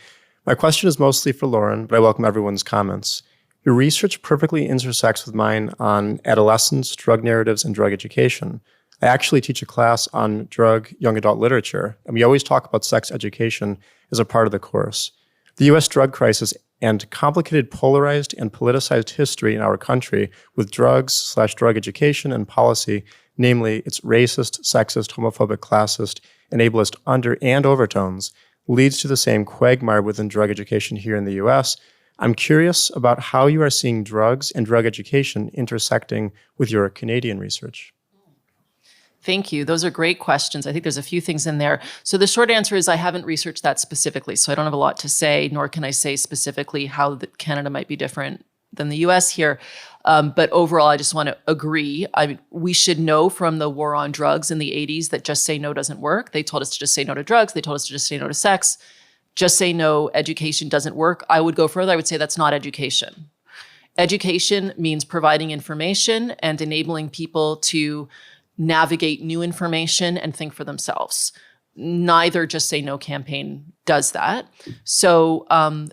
My question is mostly for Lauren, but I welcome everyone's comments. Your research perfectly intersects with mine on adolescence, drug narratives, and drug education. I actually teach a class on drug young adult literature, and we always talk about sex education as a part of the course. The US drug crisis and complicated polarized and politicized history in our country with drugs/drug education and policy, namely its racist, sexist, homophobic, classist, and ableist under and overtones, leads to the same quagmire within drug education here in the US. I'm curious about how you are seeing drugs and drug education intersecting with your Canadian research. Thank you. Those are great questions. I think there's a few things in there. So the short answer is I haven't researched that specifically, so I don't have a lot to say, nor can I say specifically how Canada might be different than the US here. But overall, I just want to agree. We should know from the war on drugs in the 80s that just say no doesn't work. They told us to just say no to drugs. They told us to just say no to sex. Just say no, education doesn't work. I would go further. I would say that's not education. Education means providing information and enabling people to navigate new information and think for themselves. Neither Just Say No campaign does that. So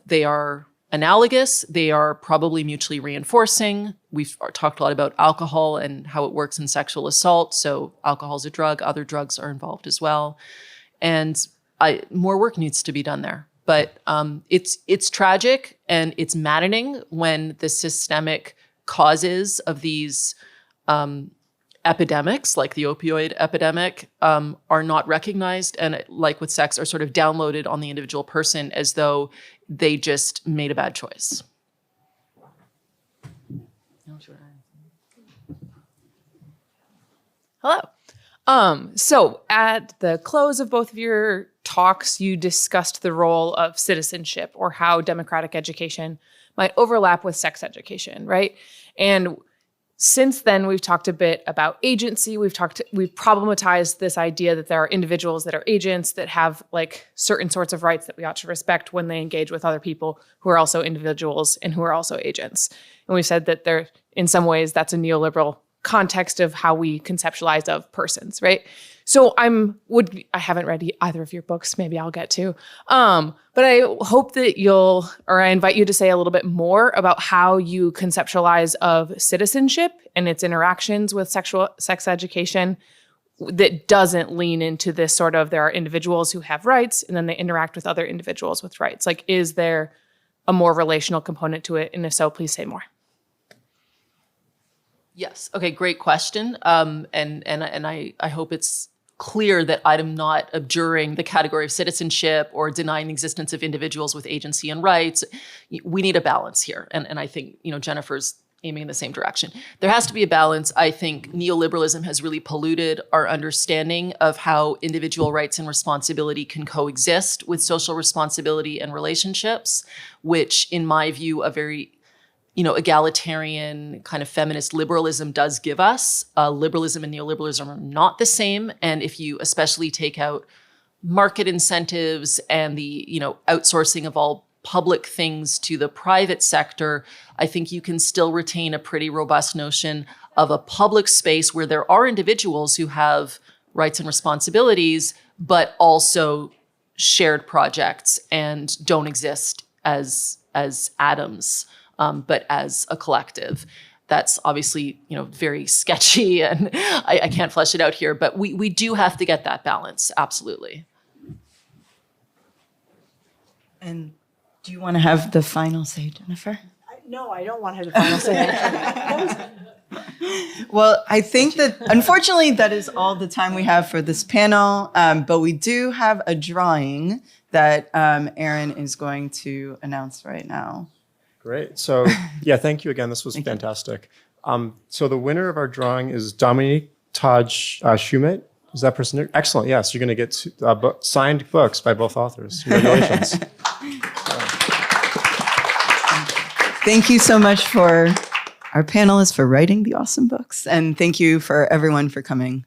they are analogous. They are probably mutually reinforcing. We've talked a lot about alcohol and how it works in sexual assault. So alcohol is a drug. Other drugs are involved as well. And more work needs to be done there. But it's tragic and it's maddening when the systemic causes of these epidemics, like the opioid epidemic, are not recognized and, like with sex, are sort of downloaded on the individual person as though they just made a bad choice. Hello. So at the close of both of your talks, you discussed the role of citizenship or how democratic education might overlap with sex education, right? And since then, we've talked a bit about agency. We've problematized this idea that there are individuals that are agents that have like certain sorts of rights that we ought to respect when they engage with other people who are also individuals and who are also agents. And we've said that there, in some ways, that's a neoliberal context of how we conceptualize of persons, right? So I haven't read either of your books, maybe I'll get to, but I hope that I invite you to say a little bit more about how you conceptualize of citizenship and its interactions with sex education that doesn't lean into this sort of, there are individuals who have rights and then they interact with other individuals with rights. Like, is there a more relational component to it? And if so, please say more. Yes. Okay. Great question. And I hope it's clear that I'm not abjuring the category of citizenship or denying the existence of individuals with agency and rights. We need a balance here. And I think, Jennifer's aiming in the same direction. There has to be a balance. I think neoliberalism has really polluted our understanding of how individual rights and responsibility can coexist with social responsibility and relationships, which in my view, a very egalitarian kind of feminist liberalism does give us. Liberalism and neoliberalism are not the same. And if you especially take out market incentives and the, outsourcing of all public things to the private sector, I think you can still retain a pretty robust notion of a public space where there are individuals who have rights and responsibilities, but also shared projects and don't exist as atoms. But as a collective. That's obviously, very sketchy and I can't flesh it out here, but we do have to get that balance, absolutely. And do you want to have the final say, Jennifer? No, I don't want to have the final say. Well, I think that unfortunately that is all the time we have for this panel, but we do have a drawing that Aaron is going to announce right now. Great. So yeah, thank you again. This was fantastic. So the winner of our drawing is Dominique Taj Schumate. Is that person there? Excellent. Yes, you're going to get signed books by both authors. Congratulations. Thank you so much for our panelists for writing the awesome books. And thank you for everyone for coming.